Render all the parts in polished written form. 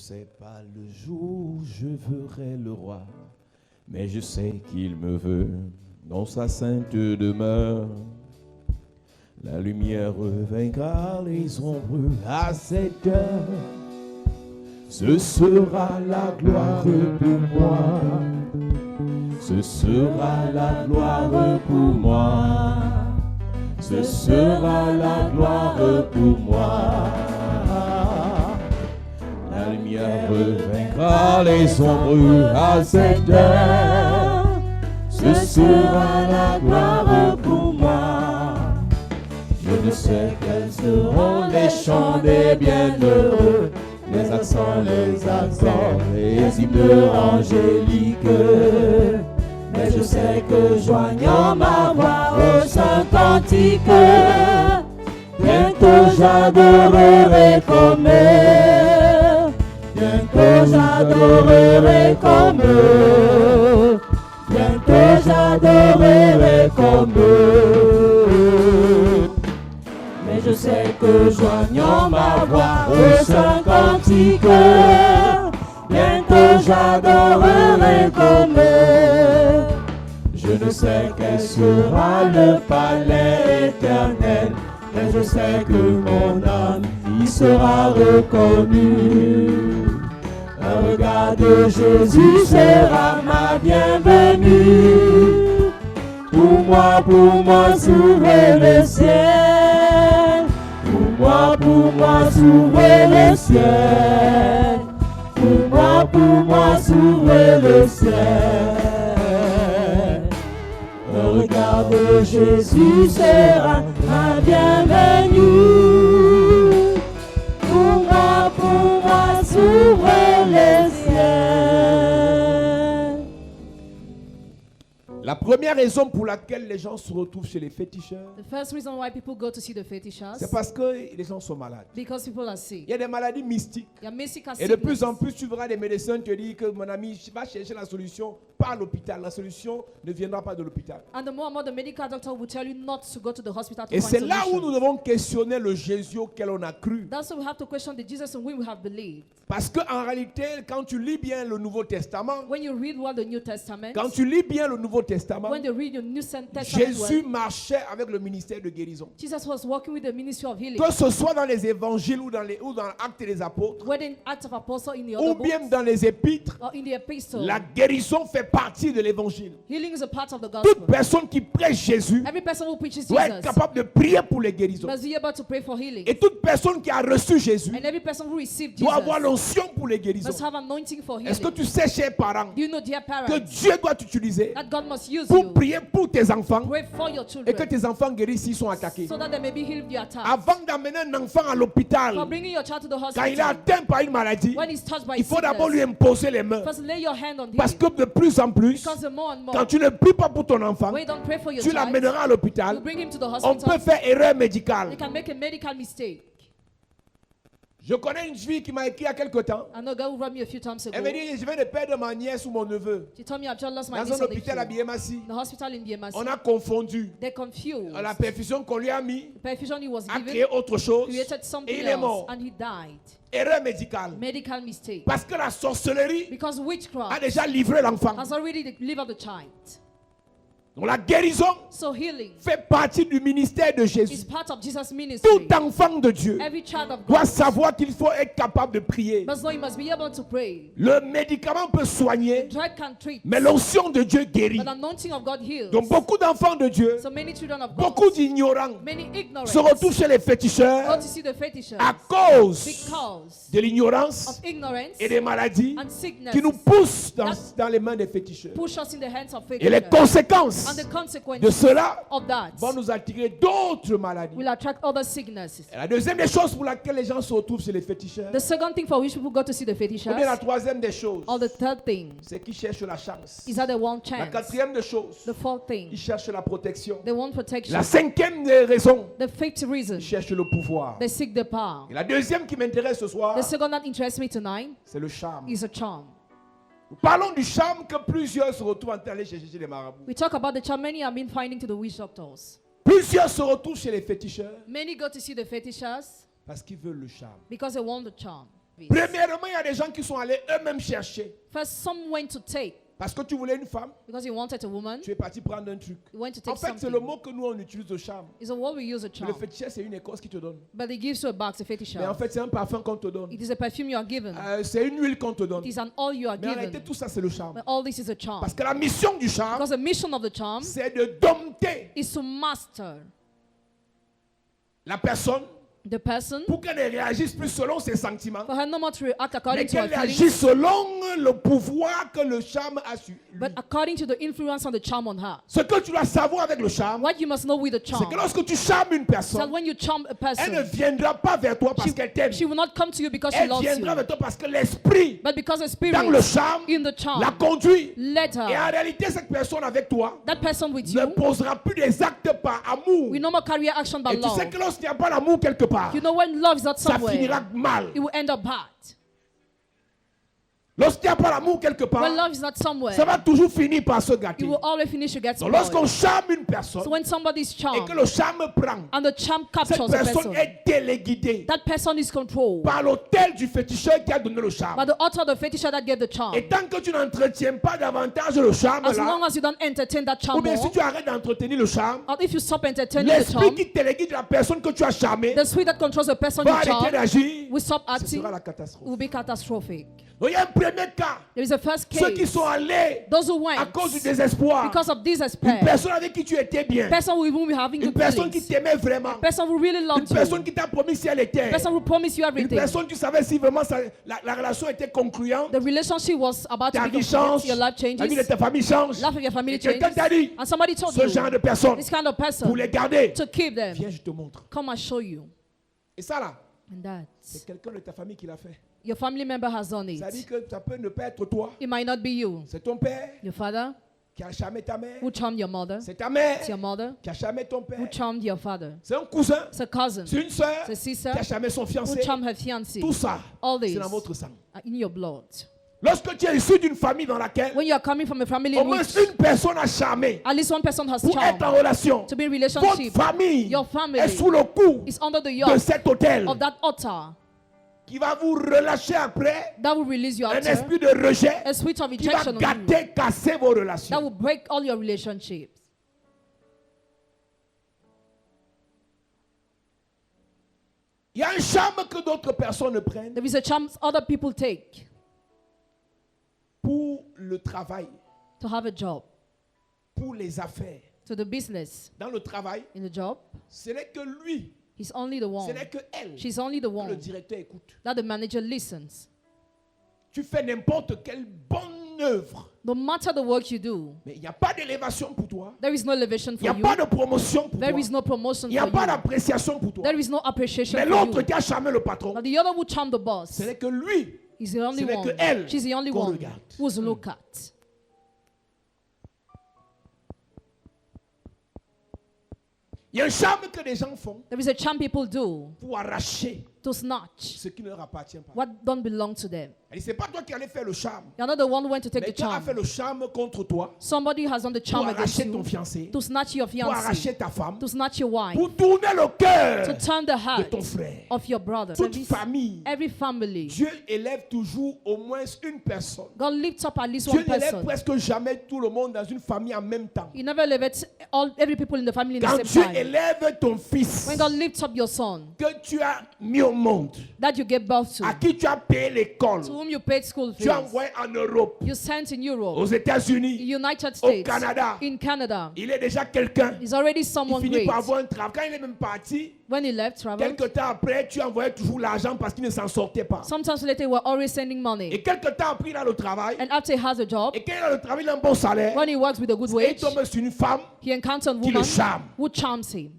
sais pas le jour où je verrai le roi, mais je sais qu'il me veut dans sa sainte demeure. La lumière vaincra les ombres à cette heure. Ce sera la gloire pour moi. Ce sera la gloire pour moi. Ce sera la gloire pour moi. La lumière vaincra les ombres à cette heure. Ce sera la gloire pour moi. Je ne sais quels seront les chants des bienheureux, les accents, les hymnes angéliques. Mais je sais que joignant ma voix au chant cantique, bientôt j'adorerai comme eux. Bientôt j'adorerai comme eux. Bientôt j'adorerai comme eux. Mais je sais que joignant ma voix au chant cantique, bientôt j'adorerai comme eux. Je ne sais quel sera le palais éternel, mais je sais que mon âme y sera reconnue. Un regard de Jésus sera ma bienvenue. Pour moi, s'ouvre le ciel. Pour moi, s'ouvre le ciel. Pour moi, s'ouvre le ciel. Un regard de Jésus sera ma bienvenue. Pour moi, s'ouvre le ciel. La première raison pour laquelle les gens se retrouvent chez les féticheurs, The first reason why people go to see the fetishers, c'est parce que les gens sont malades. because people are sick. Il y a des maladies mystiques. They are mystical Et de plus sickness. en plus, tu verras des médecins te dire que mon ami, va chercher la solution, pas à l'hôpital. La solution ne viendra pas de l'hôpital. And the more the medical doctor will tell you not to go to the hospital to Et find c'est là où solution. nous devons questionner le Jésus auquel on a cru. That's why we have to question the Jesus in whom we have believed. Parce qu'en réalité, quand tu lis bien le Nouveau Testament, When you read well the New Testament, quand tu lis bien le Nouveau Testament, when you read the New Testament, Jésus well, marchait avec le ministère de guérison. Jesus was working with the ministry of healing. Que ce soit dans les évangiles ou dans l'Acte des Apôtres, Whether in Acts of Apostles, in the ou other bien books, dans les épîtres, or in the epistle, la guérison fait partie de l'évangile. healing is a part of the Toute gospel. personne qui prêche Jésus Every person who preaches doit être Jesus capable de prier pour les guérisons. must be able to pray for healing. Et toute personne qui a reçu Jésus And every person who received doit avoir Jesus l'onction pour les guérisons. must have anointing for Est-ce que healing. tu sais, chers parents, Do you know, dear que parents, Dieu doit t'utiliser that God must use pour you, prier pour tes enfants pray for your et que children, tes enfants guérissent s'ils sont attaqués? so that they may be healed if they are attacked. Avant d'amener un enfant à For l'hôpital, bringing your child to the quand il est hospital, atteint par une maladie, when he's touched by il faut d'abord lui sickness, imposer les mains. first lay your hand on Parce him. que de plus en plus, Because the more and more, quand tu ne pries pas pour ton enfant, when you don't pray for your tu child, l'amèneras à you l'hôpital. bring him to the On hospital, peut faire erreur they médicale. can make a medical mistake. Je connais une fille qui m'a écrit il y a quelque temps. I know a girl who wrote me a few times ago. Elle m'a dit, je viens de perdre ma nièce ou mon neveu. She told me I've just lost my Dans niece un on the hôpital à field. Biémassi. The hospital in Biemasi. On a confondu They confused. la perfusion qu'on lui a mis, The perfusion he was a given créé autre chose. created Et something il est else, mort. and he died. Erreur médicale. Medical mistake. Parce que la sorcellerie Because a witchcraft déjà livré l'enfant. has already delivered the child. Donc la guérison So healing fait partie du ministère de is Jésus. part of Jesus' ministry. Tout enfant de Dieu Every child of doit God savoir qu'il faut être capable de prier. must know he must be able to pray. Le médicament peut soigner, Drug can treat, mais l'onction de Dieu guérit. but the anointing of God heals. Donc beaucoup d'enfants de Dieu, So many children of beaucoup God, d'ignorants many ignorant, se retrouvent chez les go féticheurs to see the fetishes à cause because de l'ignorance of ignorance et des maladies and sickness qui nous poussent dans les mains des féticheurs. push us in the hands of Et les fetishers. conséquences And the consequences de cela of that vont nous attirer d'autres maladies. will attract other sicknesses. Et la deuxième des choses pour laquelle les gens se retrouvent chez les féticheurs, The second thing for which people go to see the ou bien la fetishers, troisième des choses, or the third thing, c'est qu'ils cherchent la chance. is that they want La chance. quatrième des choses, The fourth thing, ils cherchent la protection. they want protection. La cinquième des raisons, The fifth reason, ils cherchent le pouvoir. they seek the power. Et la deuxième qui m'intéresse ce soir, The second that interests me tonight c'est le charme. is a charm. Nous parlons du charme que plusieurs se retrouvent en train d'aller chercher chez les marabouts. We talk about the charm many have been finding to the witch doctors. Plusieurs se retrouvent chez les féticheurs Many go to see the fetishers parce qu'ils veulent le charme. because they want the charm. Premièrement, il y a des gens qui sont allés eux-mêmes chercher. First, some went to take Parce que tu voulais une femme, because he wanted a woman. tu es parti prendre un truc. He went to En take fait, c'est le something. mot que nous on utilise au charme. It's a word we use a Le charm. féticheur, c'est une écorce qui te donne. But he gives you a box, a fetish Mais en charm. fait, c'est un parfum qu'on te donne. It is a perfume you are given. C'est une huile qu'on te donne. It is an oil you are Mais en réalité, given. tout ça, c'est le charme. But all this is a charm. Parce que la mission du charme, Because the mission of the charm c'est de dompter is to master la personne the person pour qu'elle ne réagisse plus selon ses sentiments, for her not more to react mais according to her qu'elle réagisse feelings, selon le pouvoir que le charme a sur lui. but according to the influence of the charm on her. Ce que tu dois savoir avec le charme, What you must know with the c'est charm que lorsque tu charmes une is that personne, when you charm a elle ne person, viendra pas vers toi parce qu'elle t'aime. she will not come to you because she Elle loves viendra you, vers toi parce que l'esprit but because the dans le spirit charme in the la charm conduit. led Et en her. réalité, cette personne avec toi That person with ne you posera plus des actes par amour. will no more carry action by Et tu sais love. que lorsqu'il n'y a pas d'amour quelque part, You know when love is not ça finira somewhere, mal. it will end up bad. Lorsqu'il n'y a pas d'amour quelque part, When love is not somewhere, ça va toujours finir par se gâter. it will always finish to get Donc lorsqu'on spoiled. charme une personne So when somebody is et que charmed le charme prend, and the charm cette captures the personne person, est téléguidée that person is controlled par l'autel du féticheur qui a donné le by charme. the author of the fetisher that gave the charm. Et tant que tu n'entretiens pas davantage le charme As long là, as you don't entertain that ou charm bien si more, tu arrêtes d'entretenir le charme, or if you stop entertaining the l'esprit charm, qui téléguide la personne que tu as charmée the spirit that controls the person va you arrêter charm d'agir. will stop Ce acting, sera la catastrophe. will be catastrophic. Donc il y a un premier cas. There is a first Ceux qui case. sont allés Those who à went cause du désespoir. because of Une despair, personne avec qui tu étais bien. person with whom you having Une good personne qui feelings, t'aimait vraiment. person who really Une loved personne you, qui t'a promis si elle était. person who promised you Une everything. personne qui savait si vraiment la relation était concluante. The relationship was about to Ta be vie complete, change. your life La vie de changes, ta famille change. life of your family Et quelqu'un changes, t'a dit, and somebody told ce genre you, de personne, this kind of pour person, les garder, to keep them. viens, je te montre. Come, I show you. Et ça là, And that c'est quelqu'un de ta famille qui l'a fait. your family member has done Ça dit it. que ça peut ne pas être toi. It might not be you. C'est ton père Your father qui a charmé ta mère. who charmed your mother. C'est ta mère It's your mother qui a charmé ton père. who charmed your father. C'est un cousin. It's a cousin. C'est une soeur It's a sister qui a charmé son who fiancé. charmed her fiancé. Tout ça, All c'est this dans votre sang. are in your blood. Lorsque tu es issu d'une famille dans laquelle When you are coming from a family au in moins which une personne a charmé at least one person has pour être en charmed, relation, to be in votre relationship, famille your family est sous le coup is under the de yoke cet hôtel of that altar qui va vous relâcher après that will release you un after, esprit de rejet a spirit of qui va rejection on you gâter, casser vos that relations. will break all your relationships. Il y a un charme que d'autres personnes prennent There is a chance other people take pour le travail, to have a job, pour les affaires. to the business. Dans le travail, In the job, ce n'est que lui, he's only the ce one. n'est que elle She's only the que le one directeur écoute. that the manager listens. Tu fais n'importe quelle bonne œuvre, No matter the work you do, mais il n'y a pas d'élévation pour toi. there is no elevation Il for n'y a you. pas de promotion pour There toi. is no promotion Il n'y a for pas you. d'appréciation pour toi. There is no appreciation Mais for l'autre you. qui a charmé le patron, But the other who charmed the boss ce n'est que lui. is the only Ce n'est one. que elle She's the only qu'on one regarde. who's looked at. Il y a un charme que les gens font There is a charm people do pour arracher to snatch ce qui ne leur appartient pas. what don't belong to them. Ce n'est pas toi qui allais faire le charme. You're not the one who went to take Mais the qui a charm. fait le charme contre toi Somebody has done the pour charm against arracher ton you fiancé, to snatch your pour fiancé, arracher ta femme, to snatch your wife, pour tourner le cœur to turn the de heart ton frère. of your brother. Toute famille, Every family, Dieu élève toujours au moins une personne. God lifts up at least Dieu one n'élève person. presque jamais tout le monde dans une famille en même temps. He never elevates every people in the family in Quand the Dieu same time. élève ton fils When God lifts up your son que tu as mis au monde, that you gave birth to, à qui tu as payé l'école, to whom you paid school tu as fees, envoyé en Europe, you sent in Europe, aux États-Unis, United au States, Canada, in Canada. il est déjà quelqu'un He's already qui someone finit great. par avoir un travail. Quand il est même parti, When he left, traveled, quelque temps après, tu envoyais toujours l'argent parce qu'il ne s'en sortait pas. sometimes later we're always sending Et money. quelque temps après, il a le travail. And after he has a job, Et quand il a le travail, il a un bon salaire. when he works with a good Et il wage, tombe sur une femme he encounters a qui le woman charme. who charms him.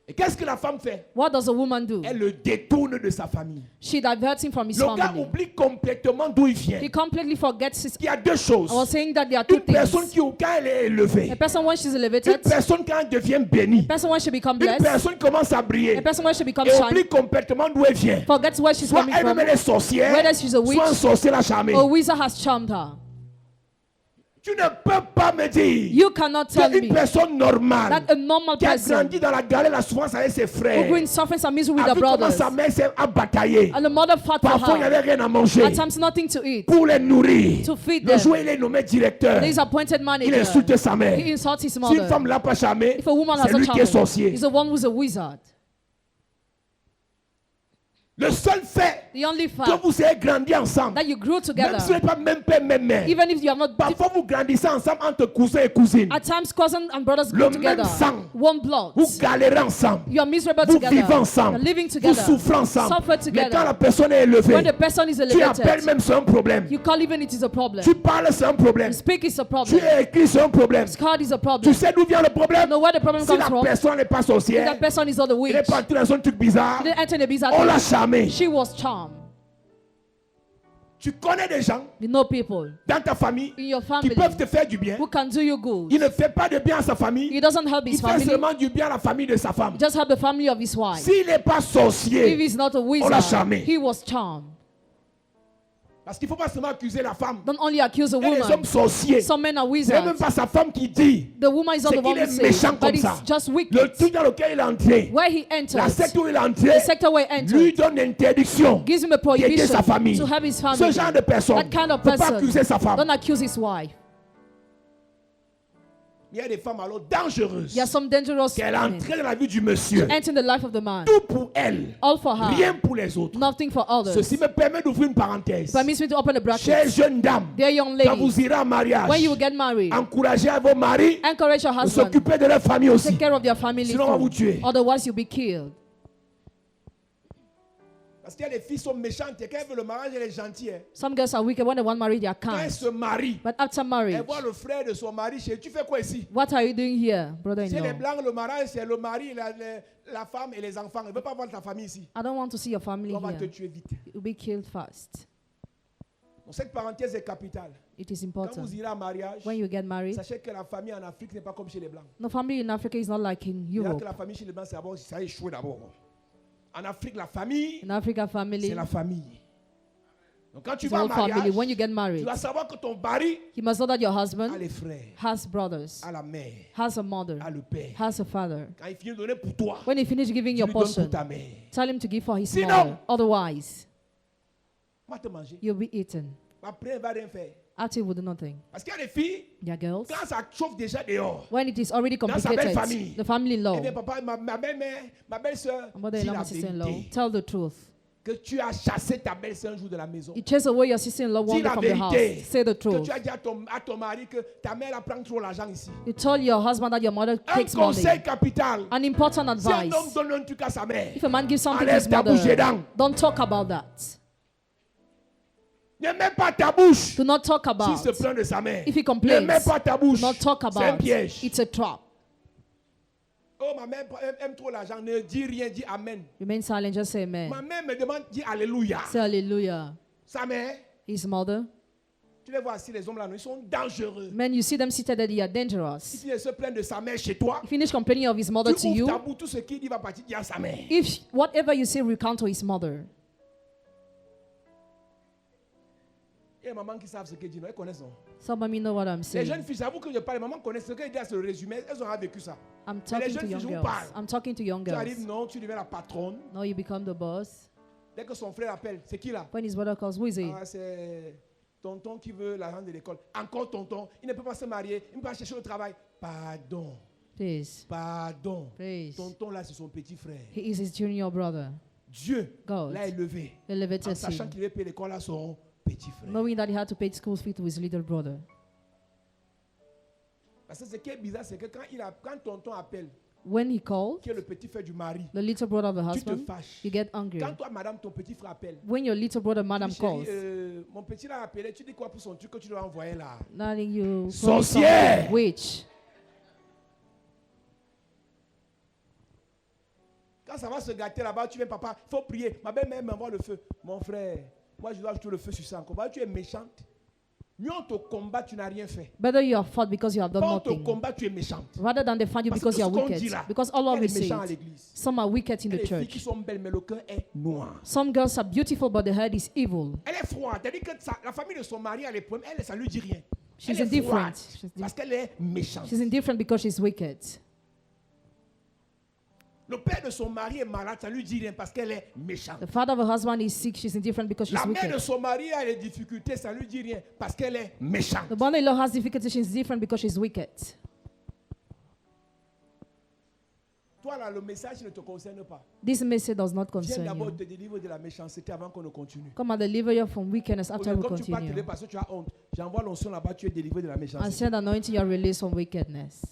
Et qu'est-ce que la femme fait? What does a woman do? Elle le détourne de sa famille. She diverts him from his Le gars family. oublie complètement d'où il vient. He completely forgets his. Il y a deux choses. I was saying that there are two Une personne things. qui, quand elle est élevée, A person when she's une elevated, personne quand elle devient bénie, a person when she becomes une blessed, personne commence à briller a person when she becomes et shiny, oublie complètement d'où elle vient. forgets where she's Soit coming elle-même from, elle est sorcière, whether she's a soit un witch sorcier l'a charmé. or a wizard has charmed her. Tu ne peux pas me dire You cannot tell qu'une me personne normale that a normal qui a person grandi dans la galère, la souffrance avec ses who frères, grew in suffering and misery with a their vu comment brothers, sa mère a bataillé. and the mother fought for Parfois, il n'y her. avait rien à manger. At times, nothing to eat. Pour les nourrir. To feed Le them. jour où il est nommé directeur, There is appointed il manager. insulte sa mère. He insults his Si une mother. femme ne l'a pas charmé, If a woman c'est has a lui qui est child, sorcier. he's the one who's a wizard. Le seul fait The only que fact vous ayez grandi ensemble, that you grew même together, si vous n'êtes pas même père, même mère, even if you have not, parfois vous grandissez ensemble entre cousins et cousines. at times cousins and brothers Le grow même together, sang. one blood. Vous galérez ensemble. You are miserable Vous together. vivez ensemble. You're living Vous together. souffrez ensemble. Suffer Mais together. quand la personne est élevée, When the person is tu appelles elevated, même c'est un problème. you call even it is a problem. Tu parles c'est un problème. You speak is a Tu problem. écris c'est un problème. Card is a Tu problem. sais d'où vient le problème? You know where the problem Si comes la from? personne n'est pas If sorcière, that person is not a il witch, est parti dans un truc bizarre, she didn't enter in a bizarre on l'a thing. charmé. She was charmed. Tu connais des gens You know people dans ta famille in your qui family peuvent te faire du bien. who can do you good. Il ne fait pas de bien à sa famille. He doesn't help Il his fait family. seulement du bien à la famille de sa femme. He just help the family of his wife. S'il n'est pas If sorcier, he's not a l'a wizard, charmé. he was charmed. parce qu'il ne faut pas seulement accuser la femme. Don't only accuse a Il y a des woman. hommes sorciers. Some men are Ce n'est même wizards. pas sa femme qui dit. The woman is not C'est the one qu'il who est says, méchant but comme it's ça. just Le wicked. truc dans lequel il est entré, Where he la enters, secte où il est entré, the sector where he lui enters, donne interdiction gives him a d'aider prohibition sa famille. to help his Ce family. genre de personne That kind ne of peut pas accuser person, sa femme. don't accuse his wife. Il y a des femmes alors dangereuses There are some dangerous qu'elle est women entrée dans la vie du monsieur. enter in the life of the man. Tout pour elle, All for her, rien pour les autres. nothing for others. Ceci me permet d'ouvrir une parenthèse. Permits me to open a Chère bracket. jeune dame, Dear young quand lady, vous irez en mariage, when you will get married, encouragez vos maris encourage your de husband. s'occuper de leur famille aussi. Take care of their family Sinon, on va vous too. tuer. Otherwise, you'll be killed. Parce qu'il y a des filles qui sont méchantes et quand elles veulent le mariage, elle est gentille. Hein. Some girls are wicked when they want married, they are Quand elle kind. se marie, But after elle marriage, voit le frère de son mari chez tu fais quoi ici? what are you doing here, Chez les brother-in-law? blancs, le mariage, c'est le mari, la femme et les enfants. Elle ne veut pas voir ta famille ici. I don't want to see your family On va te here. tuer vite. You'll be killed fast. Donc, cette parenthèse est capitale. It is Quand important. vous irez en mariage, When you get married, sachez que la famille en Afrique n'est pas comme chez les blancs. no family in Africa is not like in Il y a Europe. que la famille chez les blancs, c'est d'abord, ça a échoué d'abord. En Afrique, la famille, In Africa, c'est family, la famille. Donc quand tu is vas en all family. mariage, When you get tu married, dois savoir que ton mari you must know that your a husband les frères, has brothers, a la mère, has a mother, a le père. has a father. Quand il finit de donner pour toi, When he finishes giving tu your lui donnes pour portion, ta mère. tell him to give for his Sinon- mother. Otherwise, On va te manger. you'll be eaten. Après, elle ne va rien faire. After you will do nothing. Parce qu'il y a des filles, Their girls, quand ça chauffe déjà dehors, when it is already Dans sa belle complicated, famille. the family-in-law, eh bien, papa, ma belle-mère, ma belle-soeur, my mother-in-law, dis my la sister-in-law, vérité. tell the truth. Que tu as chassé ta belle-soeur un jour de la maison. You chase away your sister-in-law one Dis day la from the house. vérité. Say the Que truth. tu as dit à ton mari que ta mère elle prend trop l'argent ici. You told your husband that your mother Un takes money. conseil capital. An important Si un homme advice. donne un truc à sa mère, If a man gives something to enlève his ta bouche mother, dedans. don't talk about that. Ne mets pas ta bouche. Do not talk about. S'il se plaint de sa mère, If he ne complains, mets pas ta bouche. do not talk C'est un about. piège. It's a trap. Oh, ma mère aime trop l'argent. Ne dis rien, dis Amen. Remain silent, just say Ma amen. mère me demande, dis Alléluia. Say hallelujah. Sa mère, His mother. tu les vois assis, les hommes là, ils sont dangereux. Men, you see them seated there, they are dangerous. Si il se plaint de sa mère chez toi, He finished complaining of his mother tu to ouvres ta you. bouche, tout ce qu'il dit va partir dire à sa mère. If whatever you say, recount to his mother. Il y a des mamans qui savent ce qu'elles disent, elles connaissent. Non? Some of me know what I'm Les saying. jeunes filles, j'avoue que je parle, les mamans connaissent ce qu'elles disent, c'est le résumé, elles ont vécu ça. I'm les talking jeunes to filles, young je vous girls. parle. I'm talking to young Tu arrives, girls. non, tu deviens la patronne. No, you become the boss. Dès que son frère appelle, c'est qui là? When his brother calls, who is he? Ah, c'est tonton qui veut l'argent de l'école. Encore tonton, il ne peut pas se marier, il ne peut pas chercher au travail. Pardon, Please, pardon. please. Tonton là, c'est son petit frère. He is his junior brother. Dieu God l'a élevé en elevated sachant him, qu'il devait payer l'école à son petit frère. knowing that he had to pay school fee to his little brother. Parce que ce qui est bizarre, c'est que quand tonton appelle, When he called, qui est le petit frère du mari, the little brother of the tu te husband, fâches. you get angry. Quand toi, madame, ton petit frère appelle, When your little brother, madam, tu dis, chérie, calls, mon petit l'a appelé, tu dis quoi pour son truc que tu dois envoyer là? nothing you Sorcière. something. Witch. Quand ça va se gâter là-bas, tu viens, papa, il faut prier. Ma belle-mère m'envoie le feu. Mon frère, moi je dois ajouter le feu sur ça encore. Tu es méchante. Mieux on te combat, tu n'as rien fait. Better you are fought because you have done Pas on te nothing, combat, tu es méchante. rather than they find you Parce because que you are ce qu'on wicked. dit là, Because all il y a of des us say méchants à it. l'église. Some are wicked in Il y a the des filles qui church. sont belles, mais le cœur est noir. Some girls are beautiful, but the head is evil. Elle est froide. C'est-à-dire que la famille de son mari a les problèmes. Elle, ça ne lui dit rien. She's Elle est froide indifferent. parce qu'elle est méchante. She's indifferent because she's wicked. Le père de son mari est malade, ça lui dit rien parce qu'elle est méchante. The father of her husband is sick. She's indifferent because she's La mère de wicked. son mari a des difficultés, ça lui dit rien parce qu'elle est méchante. The mother-in-law has difficulties. She's different because she's wicked. Toi là, le message ne te concerne pas. This message does not Viens concern d'abord you. te délivrer de la méchanceté avant qu'on ne continue. Come and deliver you from wickedness after we Comme tu parles continue. parce que tu as honte, j'envoie l'onction là-bas, tu es délivré de la And méchanceté. send anointing, you are released from wickedness.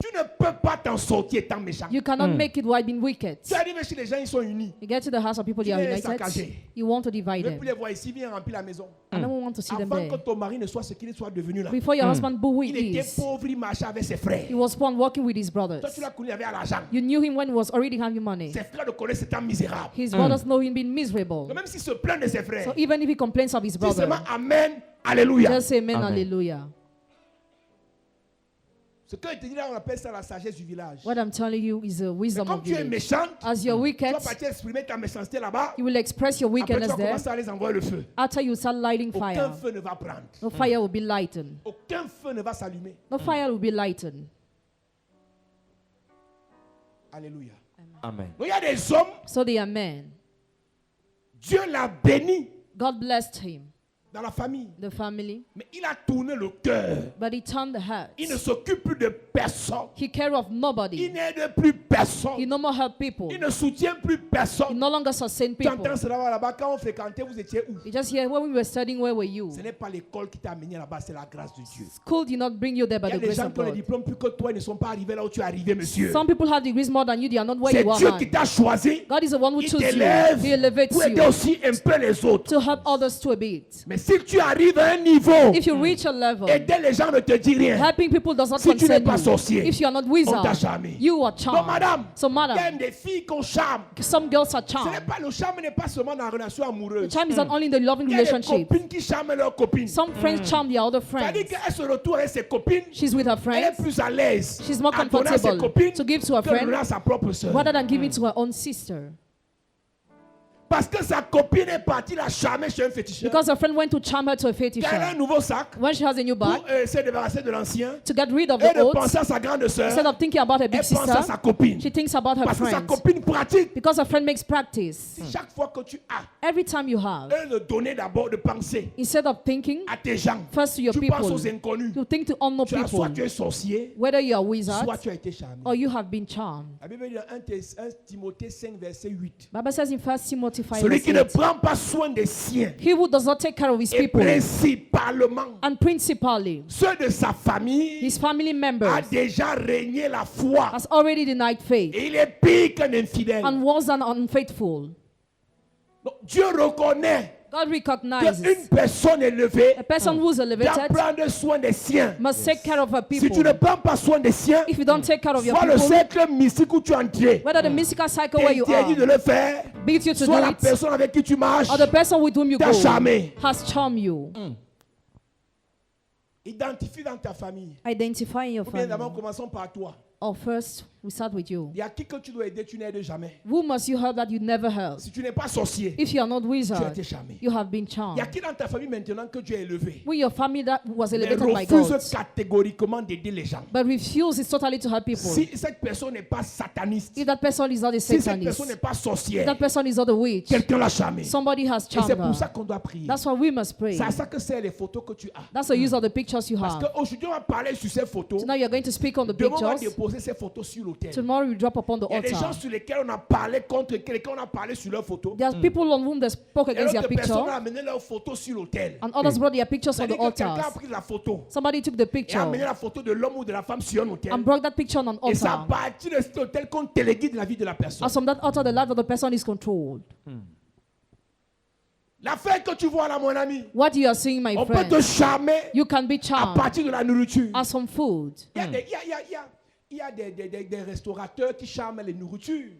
Tu ne peux pas t'en sortir étant méchant. You cannot make it while being wicked. Tu arrives chez les gens, ils sont unis. You get to the house of people, they Tu are les united. saccager. You want to divide Ne plus them. les voir ici, viens remplir la maison. I don't want to see them Avant que there. ton mari ne soit ce qu'il soit devenu là. Before your husband, who Il he était is, pauvre, il marchait avec ses frères. he was born working with his brothers. Toi, tu l'as connu avec l'argent. You knew him when he was already having money. Ses frères le connaissent étant misérable. His brothers know him being miserable. Donc même s'il se plaint de ses frères, So even if he complains of his dis brother, seulement Amen, Alléluia. just say amen, Amen. hallelujah. Ce que je te dis là, on appelle ça la sagesse du village. What I'm telling you is the wisdom Comme of tu es village. méchante, As you're tu wicked, vas partir exprimer ta méchanceté là-bas. you will express your Après, tu wickedness vas there. commencer à les envoyer le feu. After you start lighting Aucun fire, feu ne va prendre. no fire will be lightened. Aucun feu ne va s'allumer. No fire will be lightened. Alléluia. Amen. Donc il y a des hommes, So they are men. Dieu l'a béni God blessed him, dans la famille. the family, Mais il a tourné le cœur. but he turned the heart. Il ne s'occupe plus de personne. He care of Il nobody. n'aide plus He personne. no more help people. Il ne soutient plus He personne. no longer sustain Tu people. entends cela là-bas, quand on fréquentait, vous étiez où? You just hear when we were studying, where were you? Ce n'est pas l'école qui t'a amené là-bas, c'est la grâce de Dieu. School did not bring you there by Il y a the des grace gens of qui ont les God. diplômes plus que toi, ils ne sont pas arrivés là où tu es arrivé, monsieur. Some people have degrees more than you. They are not where C'est you are. Dieu man. qui t'a choisi. God is the one who Il chose you. t'élève He elevates pour aider you aussi un peu les autres. to help others to a bit. Mais si tu arrives à un niveau, If you reach a level, aider les gens ne te dit rien. helping people does not Si tu n'es concern pas you. sorcier, If you are not on t'a wizard, charmé. you are Donc charmed. madame, So il y a madam, des filles qu'on charme. some girls are Ce n'est charmed. pas, le charme n'est pas seulement dans la relation amoureuse. The charm is not only in the loving Il y a des relationship. copines qui charment leurs copines. Some friends charm their other C'est-à-dire friends. qu'elle se retrouve avec ses copines. She's with her Elle est friends plus à l'aise She's more à donner à ses comfortable copines to give to her que de friend donner à sa propre soeur. rather than giving to her own sister. Parce que sa copine est partie la charmer chez un féticheur. Because her friend went to charm her to a Elle a un fetisher. nouveau sac When she has a new bag, pour se débarrasser de l'ancien. to get rid of Et the de old, penser à sa grande soeur. instead of thinking about her big Elle pense à sa sister, copine. she thinks about her Parce que sa friends. copine pratique. Because her friend makes practice. Chaque fois que tu as, Every time you have, de donner d'abord de penser instead of thinking à tes gens. first to your Tu penses aux people, inconnus. you think to unknown Tu as, people, soit tu es sorcier, whether you are wizard soit tu as été charmé. or you have been charmed. La Bible dit dans 1 Timothée 5, verset 8. Bible says in 1 Timothy 5, Celui verse qui ne 8, prend pas soin des siens, he who does not take care of his et people, principalement and principally ceux de sa famille, his family a members, déjà régné la foi. has already denied faith Et il est pire qu'un infidèle. and was an unfaithful. Donc, Dieu reconnaît God recognizes qu'une personne élevée a person who's doit elevated prendre soin des siens. must take care of her Si tu people. ne prends pas soin des siens, If you don't take care of your soit le people, cercle mystique où tu es entré, whether the mystical cycle where you t'interdit de are le faire, beats you to soit do la it, personne avec qui tu marches or the person with whom you t'a go charmé. has charmed you. Identifie dans ta famille. Identify in your Ou bien d'abord, family. commençons par toi. Or first, we start with you. Il y a qui que tu dois aider, tu n'aides jamais. Who must you help that you never help? Si tu n'es pas sorcier, If you are not tu as wizard, été charmé. you have been Il y a charmed. qui dans ta famille maintenant que Dieu a élevé, We, your family that was mais elevated by refuse God, catégoriquement d'aider les gens. but refuses totally to help people. Si cette personne n'est pas sataniste, If that person is not a si cette satanist, personne n'est pas if sorcière, that person is not a witch, quelqu'un l'a charmé. Et somebody has c'est charmed pour ça her. qu'on doit prier. That's why we must pray. C'est à ça que c'est les photos que tu as. That's the use of the pictures you Parce have. qu'aujourd'hui, on va parler sur ces photos. So now you're going to speak on the Demain, on va pictures. déposer ces photos sur l'autel. Tomorrow you drop upon the Il y a des gens altar. sur lesquels on a parlé contre quelqu'un, on a parlé sur leurs photos. There's people on whom they spoke Et against their l'autre personne picture, a amené leurs photos sur l'autel. and others brought their pictures on the C'est-à-dire que quelqu'un a altars. pris la photo Somebody took the et a picture amené la photo de l'homme ou de la femme sur un autel. and brought that picture on an Et c'est à altar. partir de cet autel qu'on téléguide la vie de la personne. As from that altar, the life of the person is controlled. L'affaire que tu vois là, mon ami, What you are seeing, my on peut te friend, charmer you can be à charmed partir de la nourriture. as from food. Il y a des restaurateurs qui charment les nourritures.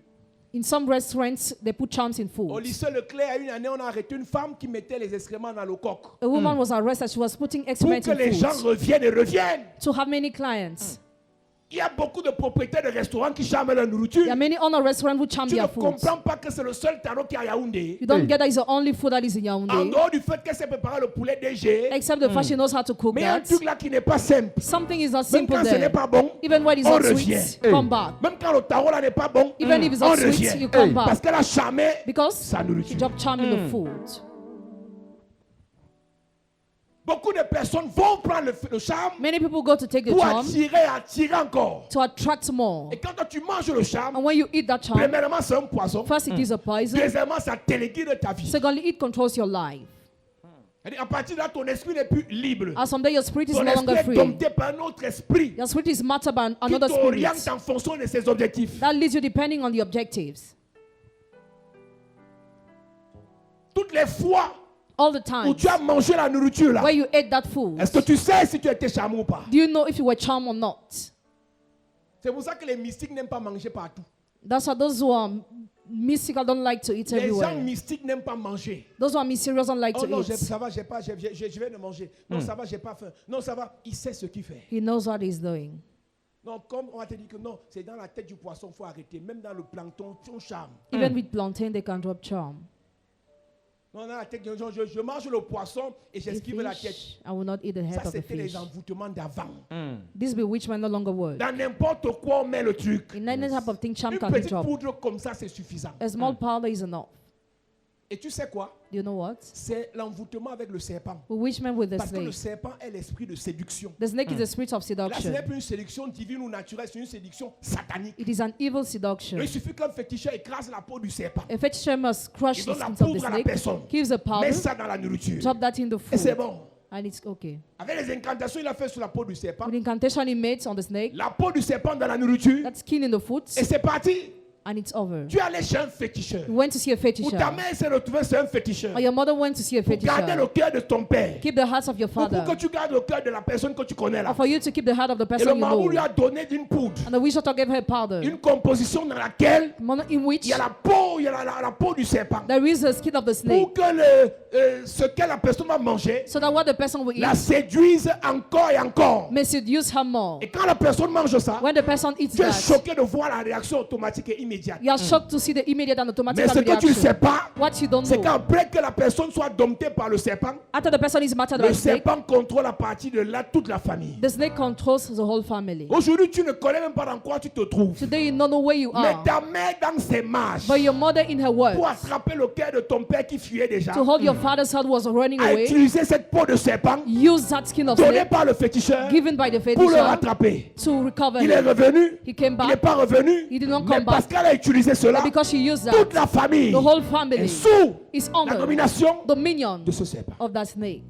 In some restaurants, they put charms in Au food. lycée Leclerc, il y a une année, on a arrêté une femme qui mettait les excréments dans le coq. A woman was arrested. She was putting Pour excrement que in les gens food reviennent et reviennent. to have many clients. Il y a beaucoup de propriétaires de restaurants qui charment leur nourriture. There are many other restaurants who charm Tu ne their food. comprends pas que c'est le seul tarot qui est à Yaoundé. You don't Hey. get that it's the only food that is in En Yaoundé. dehors du fait qu'elle sait préparer le poulet DG. Except the fact she knows how to cook Mais il y a un that. truc là qui n'est pas simple. Something is not Même simple quand ce n'est there. pas bon, Even when it's on not revient. sweet, Hey. come back. Même quand le tarot là n'est pas bon, Even if it's on not sweet, revient. you come Hey. Parce back. qu'elle a charmé Because sa she nourriture. dropped charm in the food. Beaucoup de personnes vont prendre le charme Many people go to take the pour charm attirer encore. to attract more. Et quand toi, tu manges le charme, And when you eat that charm, premièrement c'est un poison. first it is a poison. Deuxièmement, ça téléguide ta vie. Secondly, it controls your life. C'est-à-dire, à partir de là, ton esprit n'est plus libre. And someday your spirit is Ton no esprit longer est free. dompté par un autre esprit Your spirit is mattered by qui another t'oriente spirit. en fonction de ses objectifs. That leads you depending on the objectives. Toutes les fois All the où time tu as mangé la nourriture là, where you ate that food, est-ce que tu sais si tu étais charmé ou pas? do you know if you were charmed or not? C'est pour ça que les mystiques n'aiment pas manger partout. That's why those who are mystical don't like to eat Les gens everywhere. mystiques n'aiment pas manger. Those who are mysterious don't like Oh to non, eat. ça va, j'ai pas, je viens de manger. Non, ça va, j'ai pas faim. Non, ça va, il sait ce qu'il fait. He knows what he's doing. Non, comme on va te dire que non, c'est dans la tête du poisson, il faut arrêter. Même dans le plancton, on charme. Even with plantain, they can drop charm. Non, dans la tête, je mange le poisson et The j'esquive la tête. fish, I will not eat the head Ça, of the c'était les fish. envoûtements d'avant. This bewitchment no longer work. Dans n'importe quoi, on met le truc. In any type of thing, charm Une can be petite dropped. poudre comme ça, c'est suffisant. A small powder is enough. Et tu sais quoi? Do you know what? C'est l'envoûtement avec le serpent. Bewitchment with the Parce que le snake. serpent est l'esprit de séduction. The snake is the spirit of Là, ce n'est seduction. plus une séduction divine ou naturelle, c'est une séduction satanique. It is an evil Il seduction. suffit qu'un féticheur écrase la peau du serpent. A fetisher must crush Il the donne la skin of the poudre à la snake, personne. gives a Mets powder, ça dans la nourriture. drop that in the Et c'est food, bon. and it's okay. Avec les incantations qu'il a fait sur la peau du serpent, With incantation he made on the snake, la peau du serpent dans la nourriture, that skin in the food, et c'est parti. and it's over. Tu es allé chez un féticheur. You went to see a Ou ta fetisher, mère s'est retrouvée chez un féticheur. or your mother went to see a Pour garder le fetisher. cœur de ton père. Keep the heart of your Ou pour father, que tu gardes le cœur de la personne que tu connais là. or for you to keep the heart of the Et le person you marabout know. lui a donné d'une poudre. And the witch doctor gave her powder, Une composition dans laquelle in which il y a la peau, il y a la peau du serpent. there is the skin of the Pour snake, que ce que la personne va manger so that what the person will la eat séduise encore et encore. may seduce her more. Et quand la personne mange ça, When the person eats tu es that, choqué de voir la réaction automatique et immédiate. you are shocked to see the immediate and automatic Mais ce que tu ne sais reaction. pas, What you don't c'est know, qu'après que la personne soit domptée par le serpent, after the person is mattered by le the snake, serpent contrôle à partir de là toute la famille. the snake controls the whole family. Aujourd'hui, tu ne connais même pas dans quoi tu te trouves. Today you don't know where you Mais are, ta mère dans ses marches but your mother in her words, pour attraper le cœur de ton père qui fuyait déjà, to hold your father's heart was running a away, utilisé cette peau de serpent use that skin of donnée snake par le féticheur given by the pour le fetisher rattraper. to recover Il est him. revenu, He came il n'est back, pas revenu, He did not mais come parce back. qu'elle a utilisé cela, but because she used toute that, la famille the whole est family sous is la under domination dominion de ce serpent. of that snake.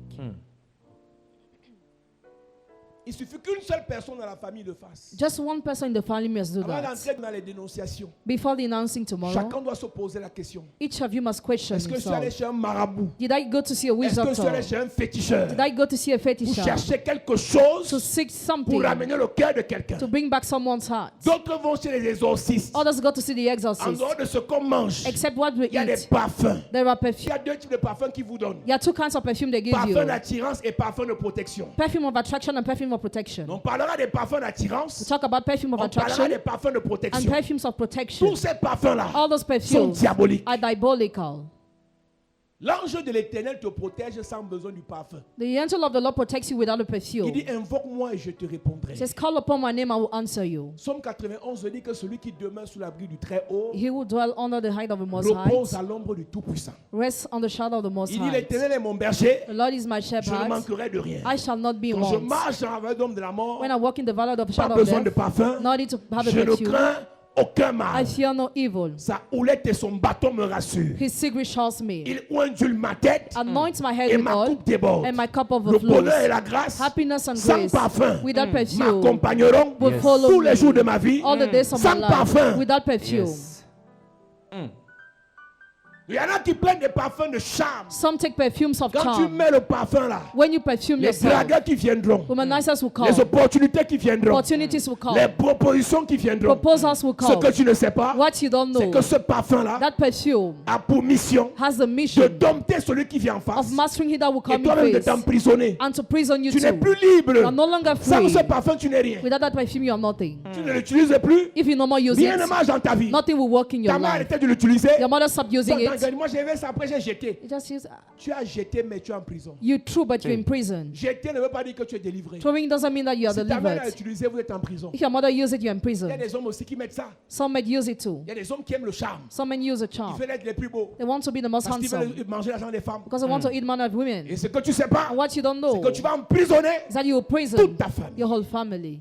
Il suffit qu'une seule personne dans la famille le fasse. Just one person in the family must do Avant that. d'entrer dans les dénonciations, Before the announcing tomorrow, chacun doit se poser la question. each of you must question Est-ce que je suis allé himself. chez un marabout? Did I go to see a witch Est-ce que je suis doctor? allé chez un féticheur Did I go to see a pour fetisher chercher quelque chose to seek pour something ramener le cœur de quelqu'un? to bring back someone's heart? D'autres vont chez les exorcistes. Others go to see the En exorcist. dehors de ce qu'on mange, Except what we il y a des eat, parfums. there are Il y perfume. a deux types de parfums qu'ils vous donnent. There are two kinds of perfume they give Parfum you: d'attirance et parfum de protection. perfume of attraction and perfume of protection. On parlera des parfums We d'attirance, talk about perfume of on parlera attraction des parfums de and protection. perfumes of protection. Tous ces parfums-là All those sont perfumes diaboliques. are diabolical. L'ange de l'éternel te protège sans besoin du parfum. The angel of the Lord protects you without a Il perfume. dit, invoque-moi et je te répondrai. It says, call upon my name, I will answer you. Psaume 91 dit que celui qui demeure sous l'abri du Très-Haut He will dwell under the height of the Most repose High, à l'ombre du Tout-Puissant. rests on the shadow of the Most Il dit, High. l'éternel est mon berger, The Lord is my je ne shepherd, manquerai de rien. I shall not be in Quand je want. marche dans la vallée d'ombre de la mort, When I walk in the valley of the pas shadow of besoin de death, parfum, no need to have a je ne perfume. crains aucun I mal. fear no evil. Sa houlette et son bâton me rassurent. His secret shows me. Il ondule ma tête Anoints my head et with ma oil, coupe déborde. and my cup Le overflows. bonheur et la grâce Happiness and sans grace, parfum without perfume, m'accompagneront will follow tous les me jours de ma vie all the days of my sans life, parfum. without perfume. Il y en a qui prennent des parfums de charme. Some take perfumes of Quand tu charm. mets le parfum là, When you perfume les yourself, dragueurs qui viendront, womanizers will les come. opportunités qui viendront, Opportunities will les come. propositions qui viendront. Proposals will Ce come. que tu ne sais pas, What you don't c'est know, que ce parfum-là that perfume a pour mission has the de mission dompter celui qui vient en face of mastering he that will et come toi-même in de face t'emprisonner. and to prison you Tu n'es too. plus You libre. are no longer Sans free. ce parfum, tu n'es rien. Without that perfume, you are nothing. Tu ne l'utilises plus. If you no more use Rien ne it, marche dans ta vie. nothing will work in your Ta mère life. arrêtait de l'utiliser. Your mother stopped using it. Moi, j'ai fait ça, après j'ai jeté. You just use. Tu as jeté, mais tu es en prison. You threw, but you're in prison. Jeter ne veut pas dire que tu es délivré. Throwing doesn't mean that you are Si ta mère l'a delivered. utilisé, vous êtes en prison. If your mother uses it, you're in Il y prison. a des hommes aussi qui mettent ça. Some men use it too. Il y a des hommes qui aiment le charme. Some men use a Ils charm. veulent être les plus beaux. They want to be the most Parce qu'ils handsome veulent manger l'argent des femmes. because they want to eat man of women. Et ce que tu ne sais pas, And what you don't c'est know que tu vas emprisonner is that you will prison toute ta famille. your whole family.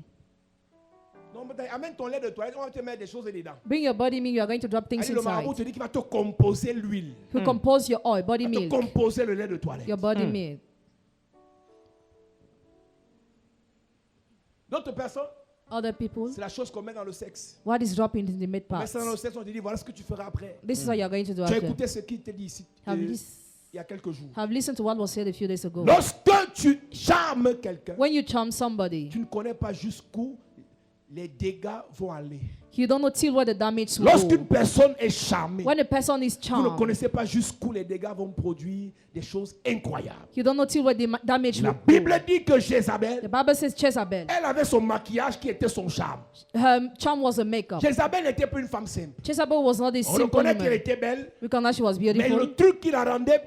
Non, mais amène ton lait de toilette, on va te mettre des choses dedans. Bring your body milk, you are going to drop things Allez, le marabout inside. te dit qu'il va te composer l'huile. You compose your oil, body Il va te milk, composer le lait de toilette. your body milk. D'autres personnes, Other people, c'est la chose qu'on met dans le sexe. what is dropping in the mid On met parts? ça dans le sexe, on te dit voilà ce que tu feras après. This is what you are going to do Tu as after. écouté ce qu'il te dit ici Have, il lis- y a quelques jours. have listened to what was said a few days ago. Lorsque tu charmes quelqu'un, When you charm somebody, tu ne connais pas jusqu'où les dégâts vont aller. you don't know till where the damage will Lorsqu'une go. personne est charmée, When a person is vous ne charmed, connaissez pas jusqu'où les dégâts vont produire des choses incroyables. you don't know till where the damage La will Bible go. dit que Jézabel, The Bible says Jezebel, elle avait son maquillage qui était son charme. her charm was a makeup. Jézabel n'était pas une femme simple. Jezebel was not a On simple reconnaît qu'elle woman. était belle, We can know she was mais beautiful. le truc qui la rendait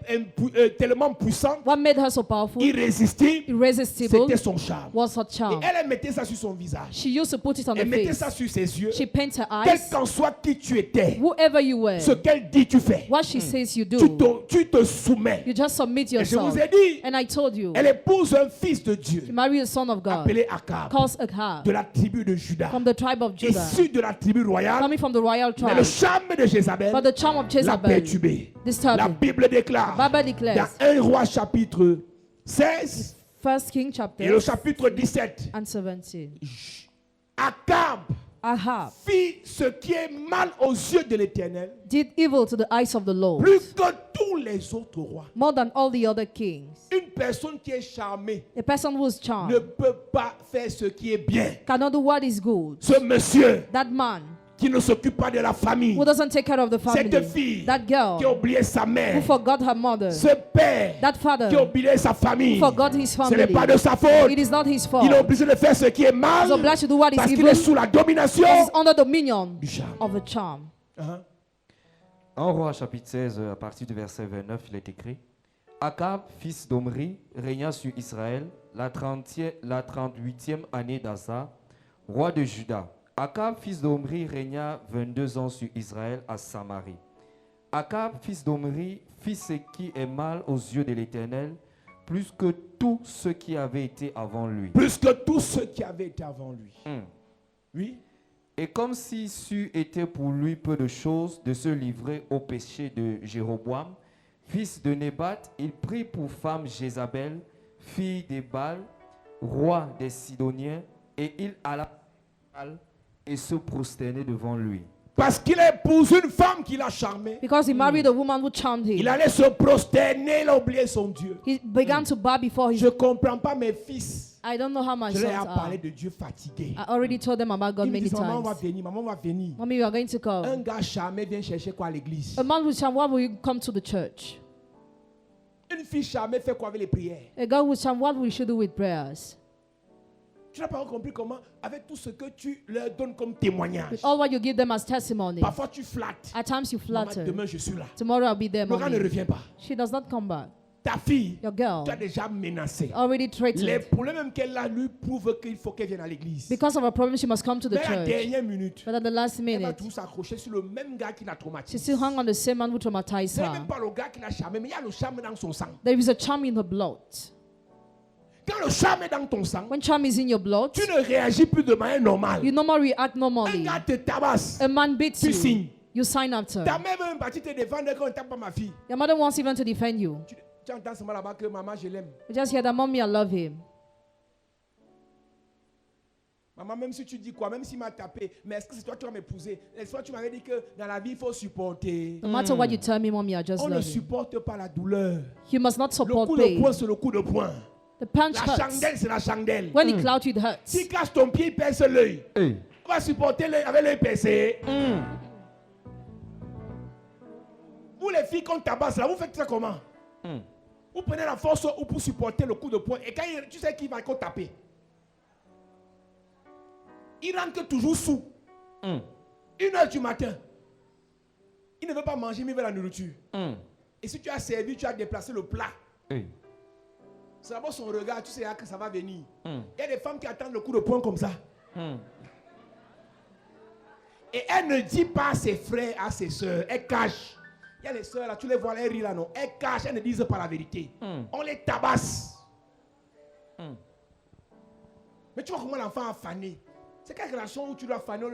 tellement puissante, What made her so powerful, irrésistible, irresistible, c'était son charme. was her Et charm. elle mettait ça sur son visage. She used to put it on Elle the mettait face. ça sur ses yeux. She paints her Quel eyes. qu'en soit qui tu étais, Whoever you were, ce qu'elle dit, tu fais. what she says you Tu do. te, tu te soumets. You just submit Et je yourself. vous ai dit, And I told you, elle épouse un fils de Dieu you marry a son of God, appelé Akab, calls Ahab, de la tribu de Juda, from the tribe of Judah, issu de la tribu royale. coming from the royal Mais le tribe. charme de Jézabel But the charm of l'a Jezebel perturbé. disturbed La him. Bible déclare Bible declares, dans 1 Roi chapitre 16 First King et chapter le chapitre 17, and 17. Akab Ahab fit ce qui est mal aux yeux de l'Éternel, did evil to the eyes of the Lord plus que tous les autres rois. more than all the other kings. Une personne qui est charmée A person who is ne charmed peut pas faire ce qui est bien. cannot do what is good. Ce monsieur That man qui ne s'occupe pas de la famille, who doesn't take care of the cette family, fille that qui a girl oublié sa who mère, forgot her mother, ce père that qui a father oublié sa famille, who forgot his ce n'est family, pas de sa faute. it is not his fault. Il est obligé de faire ce qui est mal He's obliged to do what is parce qu'il evil. est sous la domination He is under dominion du charme. of the charm. Hein? En Roi chapitre 16, à partir du verset 29, il est écrit: Akab, fils d'Omri, régna sur Israël la 38e année d'Asa, roi de Juda. Akab, fils d'Omri, régna 22 ans sur Israël à Samarie. Akab, fils d'Omri, fit ce qui est mal aux yeux de l'Éternel, plus que tous ceux qui avaient été avant lui. Plus que tous ceux qui avaient été avant lui. Oui. Et comme si c'eût été pour lui peu de choses de se livrer au péché de Jéroboam, fils de Nébat, il prit pour femme Jézabel, fille de Baal, roi des Sidoniens, et il alla et se prosternait devant lui. Parce qu'il a épousé une femme qui l'a charmé. Because he married a woman who charmed Il him. allait se prosterner, il a oublié son Dieu. He began to bow before his. Je ne comprends pas mes fils. I don't know how my Je leur ai sons parlé are. de Dieu fatigué. I already told them about God Ils me many disent, maman va times. venir, maman va venir. Mommy, you are going to Un come. gars charmé vient chercher quoi à l'église? A man who charmed, why will you come to the church? Une fille charmée fait quoi avec les prières? A girl who charmed, what we should do with prayers? Tu n'as pas compris comment, avec tout ce que tu leur donnes comme témoignage. With all what you give them as testimony. Parfois tu flattes. At times you Maman, flatter. demain je suis là. Tomorrow I'll be there, Le gars ne mommy. revient pas. She does not come back. Ta fille, Your girl tu as déjà menacé. already Les threatened. problèmes même qu'elle a lui prouvent qu'il faut qu'elle vienne à l'église. Because of a problem, she must come to the Mais à la church. dernière minute, But at the last elle va minute, toujours s'accrocher sur le même gars qui l'a she traumatisé. still hung on the same man who traumatized Ce n'est même her. pas le gars qui l'a charmé, mais il y a le charme dans son sang. There is a charm in her blood. Quand le charme est dans ton sang, When charm is in your blood, tu ne réagis plus de manière normale. you no more react Un normally. gars te tabasse. A man beats Tu signes. you. You sign after. Ta mère veut même partie te défendre quand on ne tape pas ma fille. Your mother wants even to defend you. Tu entends seulement là-bas que maman, je l'aime. You just hear that, mommy, I love him. Maman, même si tu dis quoi, même s'il m'a tapé, mais est-ce que c'est toi qui vas m'épouser? Est-ce que tu m'avais dit que dans la vie, il faut supporter? No matter what you tell me, mommy, I just On ne love you. supporte pas la douleur. You must not Le support coup de pain. poing, c'est le coup de poing. The punch La hurts. chandelle, c'est la chandelle. When it clouds you, it hurts. S'il casse ton pied, il perce l'œil. Hey. On va supporter l'œil avec l'œil percé. Vous les filles qu'on tabasse là, vous faites ça comment? Vous prenez la force ou pour supporter le coup de poing. Et quand tu sais qu'il va encore taper. Il rentre toujours sous. 1h du matin. Il ne veut pas manger, mais il veut la nourriture. Et si tu as servi, tu as déplacé le plat. Hey. C'est d'abord son regard, tu sais que ça va venir. Il y a des femmes qui attendent le coup de poing comme ça. Et elle ne dit pas à ses frères, à ses soeurs. Elle cache. Il y a les soeurs là, tu les vois, elles rient là, non. Elles cachent, elles ne disent pas la vérité. On les tabasse. Mais tu vois comment l'enfant a fané. C'est quelle relation où tu dois faner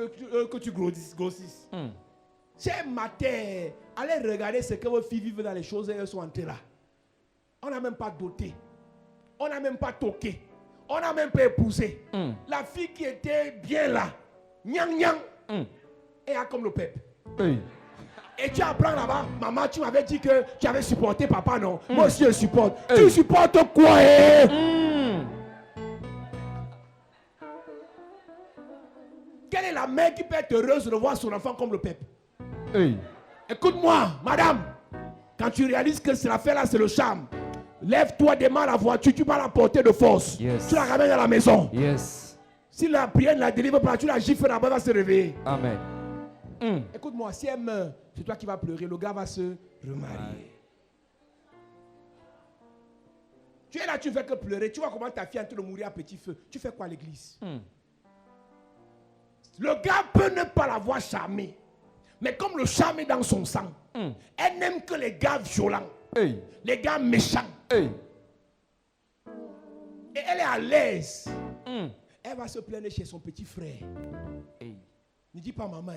que tu grossisses. Chers matins, allez regarder ce que vos filles vivent dans les choses et elles sont entrées là. On n'a même pas doté. On n'a même pas toqué. On n'a même pas épousé. La fille qui était bien là, nyang nyang, et a comme le peuple. Hey. Et tu apprends là-bas, maman, tu m'avais dit que tu avais supporté papa, non? Moi aussi je supporte. Tu supportes quoi, Quelle est la mère qui peut être heureuse de voir son enfant comme le peuple? Hey. Écoute-moi, madame, quand tu réalises que cette affaire-là, c'est le charme, lève-toi, démarre la voiture, tu vas la porter de force. Yes. Tu la ramènes à la maison. Yes. Si la prière ne la délivre pas, tu la gifles là-bas, elle va se réveiller. Amen. Écoute-moi, si elle meurt, c'est toi qui vas pleurer, le gars va se remarier. Tu es là, tu ne fais que pleurer. Tu vois comment ta fille est en train de mourir à petit feu. Tu fais quoi à l'église? Le gars peut ne pas l'avoir charmé. Mais comme le charme est dans son sang, elle n'aime que les gars violents, Hey. les gars méchants. Hey. Et elle est à l'aise. Elle va se plaindre chez son petit frère. Hey. Ne dis pas maman.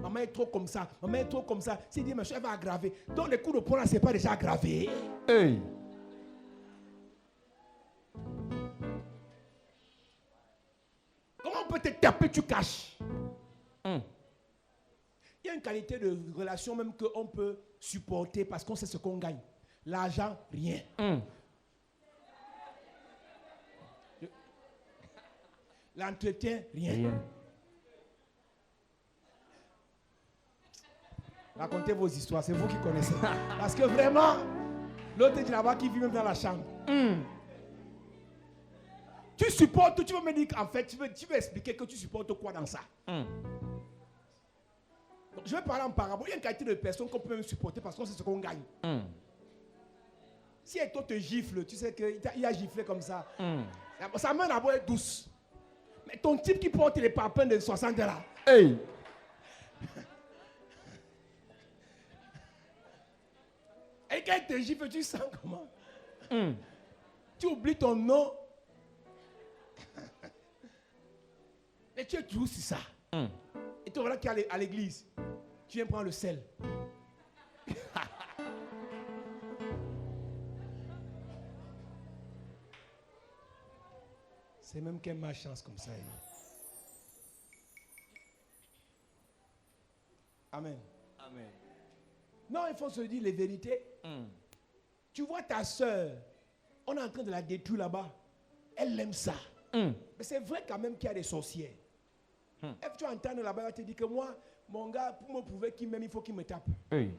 Maman est trop comme ça. Maman est trop comme ça. Si dit, monsieur, elle va aggraver. Donc les coups de poing là, c'est pas déjà aggravé. Hey. Comment on peut te taper, tu caches? Il y a une qualité de relation même qu'on peut supporter parce qu'on sait ce qu'on gagne. L'argent, rien. L'entretien, rien. Racontez vos histoires, c'est vous qui connaissez. Parce que vraiment, l'autre est là-bas qui vit même dans la chambre. Tu supportes, tu veux me dire qu'en fait, tu veux expliquer que tu supportes quoi dans ça? Donc, je vais parler en parabole. Il y a une qualité de personnes qu'on peut même supporter parce qu'on sait ce qu'on gagne. Si un te gifle, tu sais qu'il a giflé comme ça. Sa main d'abord est douce. Mais ton type qui porte les parpaings de 60 là. Hey. Et quand il te gifle, tu sens comment? Tu oublies ton nom. Mais tu es toujours sur ça. Et toi, voilà qui est à l'église. Tu viens prendre le sel. C'est même qu'elle ma chance comme ça. Amen. Amen. Non, il faut se dire les vérités. Tu vois ta soeur, on est en train de la détruire là-bas. Elle aime ça. Mais c'est vrai quand même qu'il y a des sorcières. Et tu entends là-bas, elle te dit que moi, mon gars, pour me prouver qu'il m'aime, il faut qu'il me tape. Hey.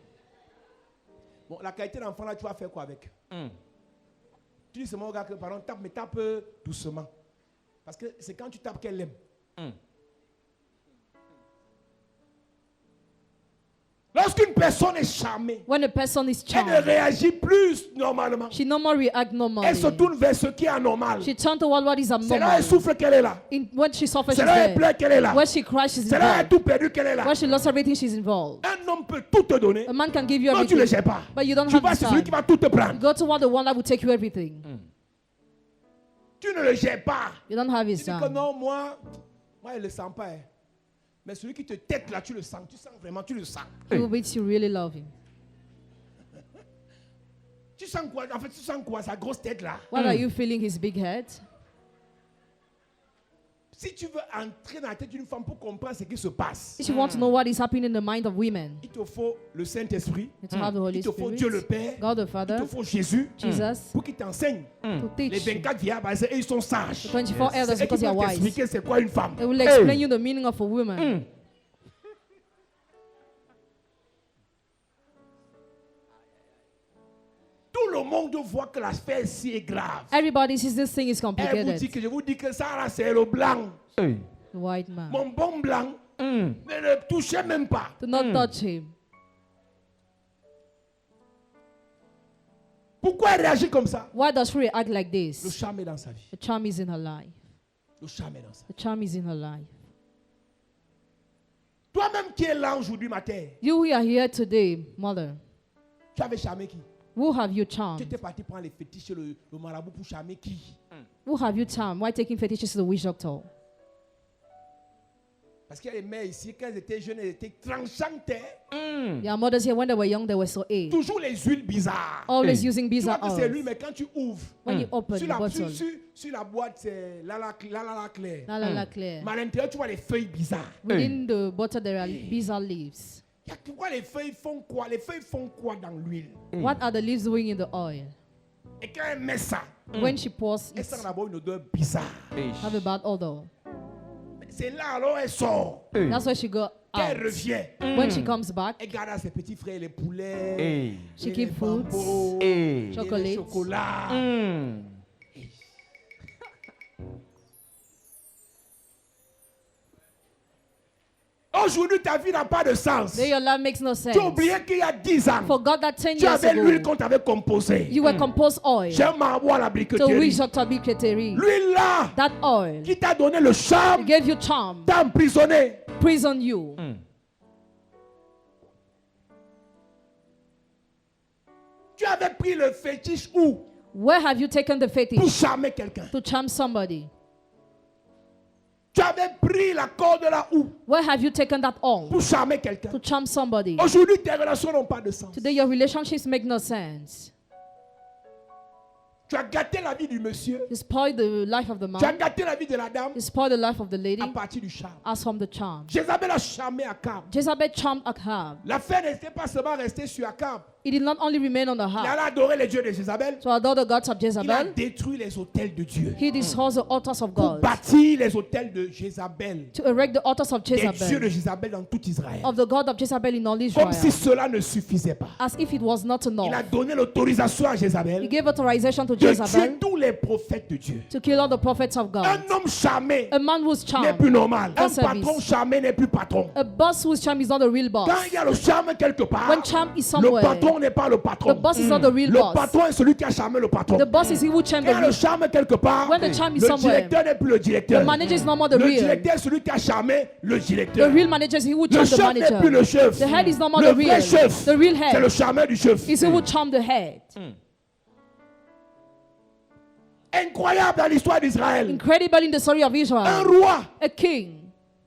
Bon, la qualité d'enfant là, tu vas faire quoi avec? Tu dis seulement au gars que, pardon, tape, mais tape doucement. Parce que c'est quand tu tapes qu'elle aime. Lorsqu'une personne est charmée, When a person is elle ne charmed, réagit plus normalement. she no more react normally. Elle se tourne vers ce qui est anormal. She turns toward what is C'est là abnormal. elle souffre qu'elle est là. When she suffers, she's C'est là elle there. pleure qu'elle est là. When she cries, she's C'est là elle a involved. tout perdu qu'elle est là. When she lost everything, she's involved. Un homme peut tout te donner. A man can give you Non, tu ne le everything, gères pas. but you don't Tu have vas the sur celui qui time. va tout te prendre. Go toward the one that will take you everything. Tu ne le gères pas. You don't have Tu his dis que time. non, moi, je ne le sens pas. Mais celui qui te tête là, tu le sens. Tu sens vraiment, tu le sens. He will wait till you really love him. Tu sens quoi? En fait, tu sens quoi? Sa grosse tête là. What are you feeling? His big head? Si tu veux entrer dans la tête d'une femme pour comprendre ce qui se passe, If you want to know what is happening in the mind of women, il te faut le Saint-Esprit, you have the Holy il te faut Dieu le Spirit, Père, God the il te Father, faut Jésus Jesus, pour qu'il t'enseigne. to Les teach you. 24 vieillards, parce qu'ils sont sages. The 24 C'est elders eux qui because they are peuvent wise. t'expliquer c'est quoi une femme. They will explain you the meaning of a woman. Tout le monde voit que l'affaire ici est grave. Everybody sees this thing is Elle vous dit complicated. que je vous dis que ça là c'est le blanc. Hey. The white man. Mon bon blanc, ne le touchez même pas. Do not touch him. Pourquoi elle réagit comme ça? Why does she react like Le this? charme est dans sa vie. The charm is in her life. Le charme est dans sa vie. The charm is in her life. Toi-même qui es là aujourd'hui matin, You who are here today, mother, tu avais charmé qui? who have you Tu charmed? étais parti prendre les fétiches chez le marabout pour charmer qui? Who have you charmed? Why taking fetishes to the witch doctor? Parce qu'il y a des mères ici, quand elles étaient jeunes, elles étaient tranchantes. Hein. There are mothers here, when they were young, they were so aged. Toujours les huiles bizarres. Always Hey. using Tu vois bizarre que c'est lui, oils. mais quand tu ouvres, When you open sur the la, bottle, sur la boîte, c'est la claire. la la la clear. Mais à l'intérieur, tu vois les feuilles bizarres. Within the bottle, there are bizarre leaves. Pourquoi les feuilles font quoi? Les feuilles font quoi dans l'huile? What are the leaves doing in the oil? Et quand elle met ça, When she pours elle it, sent d'abord une odeur bizarre. have a bad odor. C'est là alors elle sort. That's why she got Quand elle out. revient, When she comes back, elle garde à ses petits frères les poulets, Hey. she et keep les foods, bambos, Hey. et les chocolates. chocolats. Aujourd'hui, ta vie n'a pas de sens. then your life makes no sense. Tu as oublié qu'il y a 10 ans, Forgot that 10 tu years avais l'huile ago, qu'on t'avait composée. you were composed oil. J'ai un marabout à la So briqueterie. witch doctor be Keteri. L'huile là, That oil qui t'a donné le charme, gave you charm, t'a emprisonné. prison you. Tu avais pris le fétiche où? Where have you taken the Pour fetish? charmer quelqu'un. To charm somebody. Tu avais pris la corde là où? Where have you taken that oil? Pour charmer quelqu'un. To charm somebody. Aujourd'hui, tes relations n'ont pas de sens. Today your relationships make no sense. Tu as gâté la vie du monsieur. You spoil the life of the Tu as man. gâté la vie de la dame You spoil the life of the lady à partir du charme. as from the charm. Jézabel a charmé Akab. Jezebel charmed Ahab. L'affaire n'était pas seulement restée sur Akab. It did not only remain on the Il heart allait adorer les dieux de Jézabel. to adore the gods of Il a Jezebel. détruit les hôtels de Dieu. He destroys the altars of Pour God. bâtir les hôtels de Jézabel. To erect the altars of Les dieux de Jezebel. Jézabel dans tout Israël. Of the God of Jezebel in all Comme si Israel. cela ne suffisait pas. As if it was not Il a enough. donné l'autorisation à He Jézabel gave authorization to de tuer Jezebel tous les prophètes de Dieu. to kill all the prophets of God. Un homme charmé A man who's n'est charmed. plus normal. Un For service. patron charmé n'est plus patron. A boss who's charmed is not a real Quand boss. il y a le charme quelque part, When charm is le somewhere, patron n'est pas le the patron. boss is not the real Le boss. patron est celui qui a charmé le patron. The boss is he who charmed Quand the il y a le real. charme quelque part, When the charm is le somewhere, directeur n'est plus le directeur. the manager is no more the Le real. directeur est celui qui a charmé le The directeur. real manager is he who Le charmed the chef n'est plus le manager. chef. The head is no more Le the vrai real. chef, The real c'est le head charmeur du chef. is he who charmed the head. Incroyable dans l'histoire d'Israël. Incredible in the story of Un Israel. roi, A king.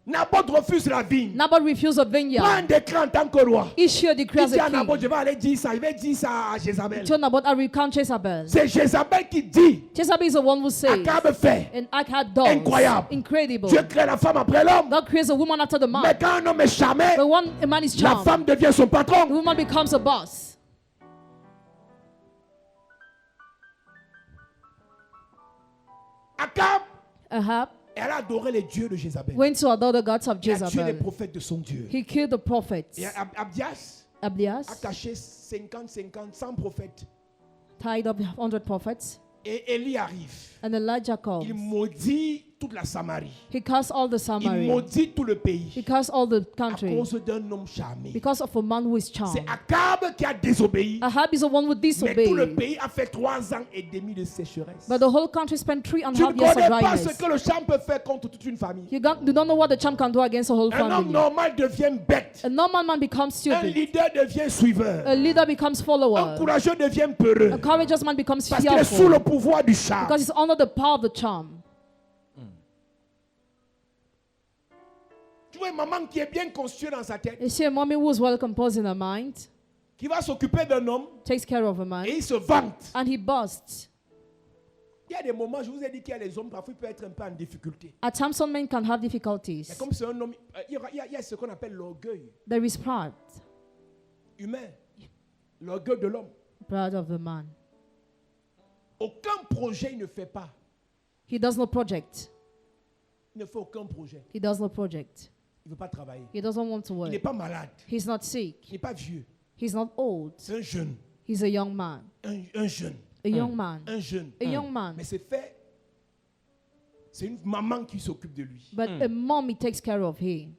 Naboth refuse la vigne. Naboth refused a Prends un vineyard. décret en tant que roi. Issue a decree Il as dit à a Naboth, king. je vais aller dire ça. Il va dire ça à Jézabel. Tell Naboth, I recount Jezebel. C'est Jézabel qui dit, Jezebel is the one who says, Akab fait. and Ahab does. Incroyable. Incredible. Dieu crée la femme après l'homme. God creates a woman after the Mais man. quand un homme est charmé, But when a man is la charmed, femme devient son the patron. woman becomes a boss. Akab, Ahab elle a adoré les dieux de Jézabel. went to adore the gods of Il a tué les Jezebel. prophètes de son Dieu. He killed the prophets. Et Abdias a Abias caché 50, 100 prophètes. tied up 100 prophets. Et Élie arrive. And Elijah Il comes. maudit toute la Samarie. He cursed all the Il Samaria. maudit tout le He pays. cursed all the À country cause d'un homme charmé. because of a man who is C'est charmed. Akab qui a désobéi. Ahab is the one who Mais tout le disobeyed. pays a fait 3 ans et demi de sécheresse. But the whole country spent 3.5 Tu ne years of connais pas ce dryness. que le charme peut faire contre toute une famille. You don't know what the charm can do against a whole Un homme family. normal devient bête. A normal man becomes Un stupid. leader devient suiveur. A leader becomes Un follower. courageux devient peureux. A courageous man becomes Parce qu'il est sous le fearful pouvoir du charme. because he's under the power of the charm. Tu vois une maman qui est bien constituée dans sa tête, You see a mommy who is well composed in her mind, qui va s'occuper d'un homme takes care of a man, et il se vante. and he busts. Il y a des moments, je vous ai dit qu'il y a les hommes, parfois ils peuvent être un peu en difficulté. At times, some men can have Mais difficulties. comme c'est un homme, il y a ce qu'on appelle l'orgueil There is pride, humain, l'orgueil de l'homme. pride of the man. Aucun projet il ne fait pas. He does no project. Il ne fait aucun projet. He does no project. Il ne veut pas travailler. He doesn't want to Il work. n'est pas malade. He's not sick. Il n'est pas vieux. He's not old. C'est un jeune. He's a young man. Un jeune. A young man. Un jeune. A young man. Mais c'est fait. C'est une maman qui s'occupe de lui. But a mommy takes care of him.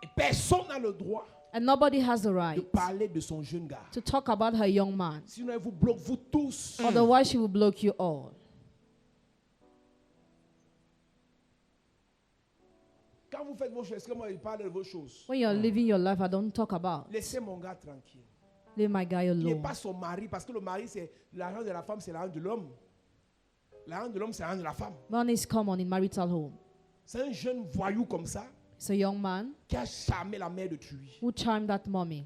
Et personne n'a le droit And nobody has the de right parler de son jeune gars. to talk about her young man. Sinon, elle vous bloque, vous tous. Otherwise, she will block you all. Quand vous faites vos choses, est-ce que moi, je parle de vos choses? When you're living your life, I don't talk about. Laissez mon gars tranquille. Leave my guy Il n'est alone. pas son mari, parce que le mari, c'est l'argent de la femme, c'est l'argent de l'homme. L'argent de l'homme, c'est l'argent de la femme. Money is common in marital home. C'est un jeune voyou comme ça It's a young man qui a charmé la mère de lui. who charmed that mommy.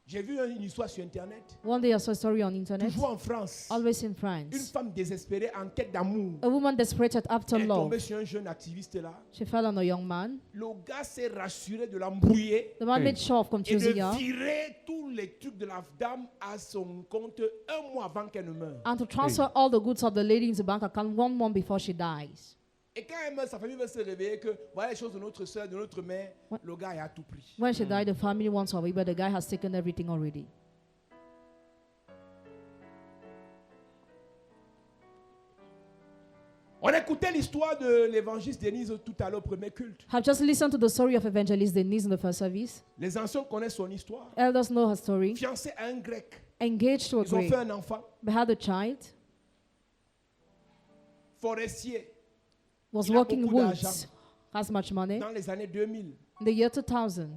J'ai vu une histoire sur Internet, One day I saw a story on internet, toujours en France. always in Une France. femme désespérée en quête d'amour. A woman desperate after Elle est love. tombée sur un jeune activiste là. She fell on a young man. Le gars s'est rassuré de l'embrouiller The man made sure of et confusing her de virer tous les trucs de la dame à son compte un mois avant qu'elle ne meure. and to transfer all the goods of the lady into bank account 1 month before she dies. Et quand elle meurt, sa famille va se réveiller que voilà les choses de notre soeur, de notre mère. Le gars a tout pris. When she died, the family wants her away, but the guy has taken everything already. On écoutait l'histoire de l'évangile Denise tout à l'heure au premier culte. I've just listened to the story of Evangelist Denise in the first service. Les anciens connaissent son histoire. Elders know her story. Fiancée à un grec. Engaged to a Ils ont Greek, fait un enfant. but had a child, Forestier. was Il a working beaucoup woods, d'argent. has much money. Dans les années 2000. In the year 2000,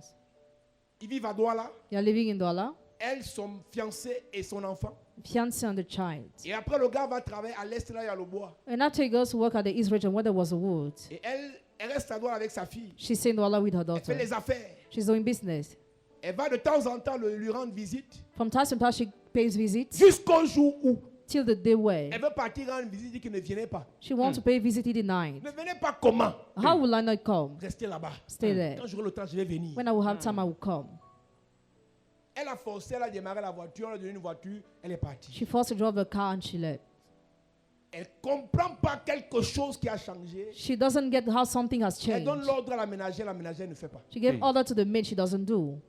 Ils vivent à Douala. you're living in Douala, Elle, son fiancé et son enfant. fiancé and the child. Et après, le gars va travailler à l'est, là, il y a le bois. And after he goes to work at the East region where there was a wood, Et elle reste à Douala avec sa fille. she's in Douala with her Elle fait daughter. les affaires. She's doing business. Elle va de temps en temps lui rendre visite. From time to time, she pays visits Jusqu'au jour où till the day where elle veut partir rendre visite, dit qu'il ne venait pas. she wants to pay visit, he denied. Ne venez pas comment? How will I not come? Restez là-bas. Stay there. Quand j'aurai le temps, je vais venir. When I will have time, I will come. Elle a forcé, elle a démarré la voiture, elle a donné une voiture, elle est partie. She forced to drive the car and she left. Elle ne comprend pas quelque chose qui a changé. She doesn't get how something has Elle changed. donne l'ordre à la ménagère ne fait pas. She gave order to the maid, she doesn't do.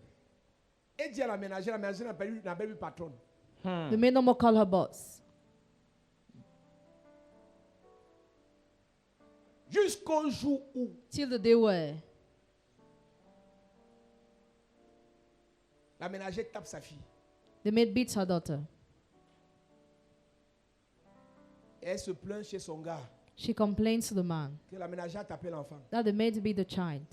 Elle dit à la ménagère n'a pas eu patronne. The maid no more call her boss. Jusqu'au jour où Till the day where la ménagère tape sa fille. the maid beats her daughter. Et elle se plaint chez son gars She complains to the man que la ménagère a tapé l'enfant. that the maid beat the child.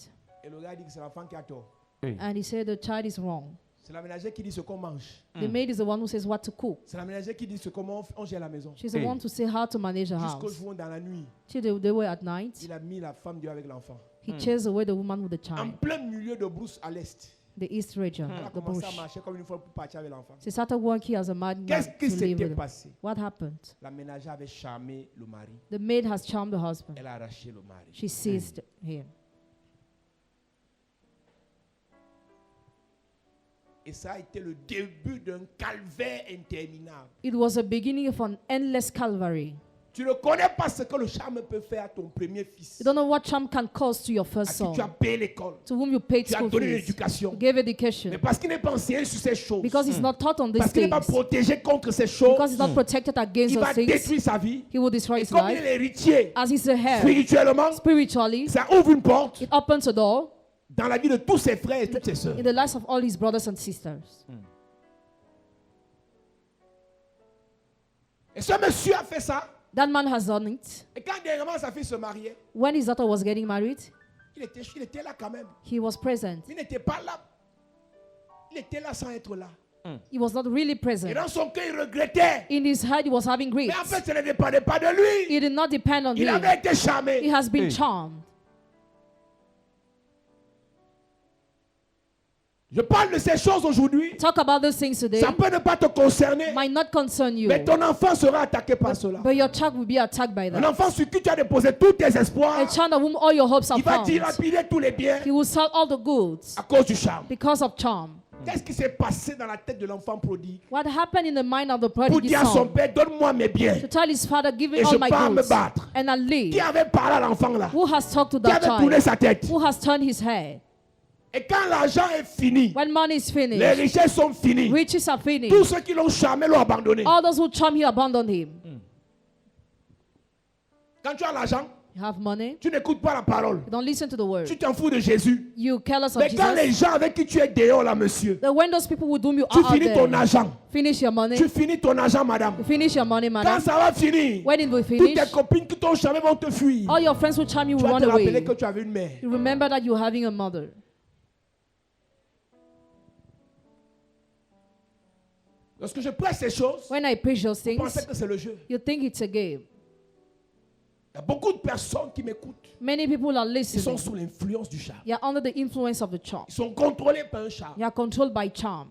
Et le gars dit que c'est l'enfant qui a tort. And he said the child is wrong. C'est la ménagère qui dit ce qu'on mange. The maid is the one who says what to cook. C'est la ménagère qui dit ce comment on gère la maison. She's the one to say how to manage the Jusqu'au house. jour où dans la nuit, Till the way at night, il a mis la femme dehors avec l'enfant. he chased away the woman with the En child. plein milieu de brousse à l'est. The East region, Elle a the commencé à bush. marcher comme une fois pour partir avec l'enfant. She started working as a madman Qu'est-ce qui to live s'était with him. passé? What happened? La ménagère avait charmé le mari. The maid has charmed the husband. Elle a arraché le mari. She seized him. Et ça a été le début d'un calvaire interminable. It was a beginning of an endless Calvary. Tu ne connais pas ce que le charme peut faire à ton premier fils. You don't know what charm can cause to your À first qui son, tu as payé l'école. to whom you paid Tu as school donné fees, l'éducation. you gave Mais education, parce qu'il n'est pas enseigné sur ces choses. because he's not taught on these Parce qu'il n'est pas things, protégé contre ces choses. because he's not protected against Il va those things, détruire sa vie. he will destroy Et his comme il est life. l'héritier, As he's the heir, spirituellement, spiritually, ça ouvre une porte it opens a door dans la vie de tous ses frères et toutes ses sœurs. in the lives of all his brothers and sisters. Et ce monsieur a fait ça. That man has done it. Et quand dernièrement sa fille se mariait, When his daughter was getting married, il était là quand même. he was present. Il n'était pas là. Il était là sans être là. He was not really Et present. dans son cœur, il regrettait. In his head, he was having grief. Mais en fait, ça ne dépendait pas de lui. It did not depend on Il him. avait été He charmé. has been charmed. Je parle de ces choses aujourd'hui. Talk about those things today. Ça peut ne pas te concerner, Might not concern you. mais ton enfant sera attaqué par cela. But your child will be attacked by Un that. enfant sur qui tu as déposé tous tes A espoirs, child of whom all your hopes are il va found. dilapider tous les biens He will sell all the goods à cause du charme. because of charm. Qu'est-ce qui s'est passé dans la tête de l'enfant prodigue What happened in the mind of the pour prodigal dire à son son? père, donne-moi mes biens. To tell his father, give me Et je all my pars me goods battre. and I Qui leave. avait parlé à l'enfant là? Who has talked to Qui that avait tourné child? sa tête? Who has turned his head? Et quand l'argent est fini, When money is les finished, richesses sont finies. riches are Tous finished. ceux qui l'ont charmé l'ont abandonné. All those who charm, he abandoned him. Quand tu as l'argent, You have money, tu n'écoutes pas la parole. you don't listen to the word. Tu t'en fous de Jésus. You careless of Mais quand les Jesus. gens avec qui tu es dehors là, monsieur, When those people with whom you tu are out finis ton there, argent. finish your money. Tu finis ton argent, madame. You finish your money, Quand madam. ça va finir, When it will toutes finish, tes copines qui t'ont charmé vont te fuir. all your friends will charm you, Tu will vas run te rappeler away. que tu avais une mère. You remember that you're having a mother. Lorsque je presse ces choses, When I preach those je pensais things, que c'est le jeu. you think it's a game. Il y a beaucoup de personnes qui m'écoutent. Many people are Ils sont listening. sous l'influence du charme. You're under the influence of the charm. Ils sont contrôlés par un charme. You are controlled by charm.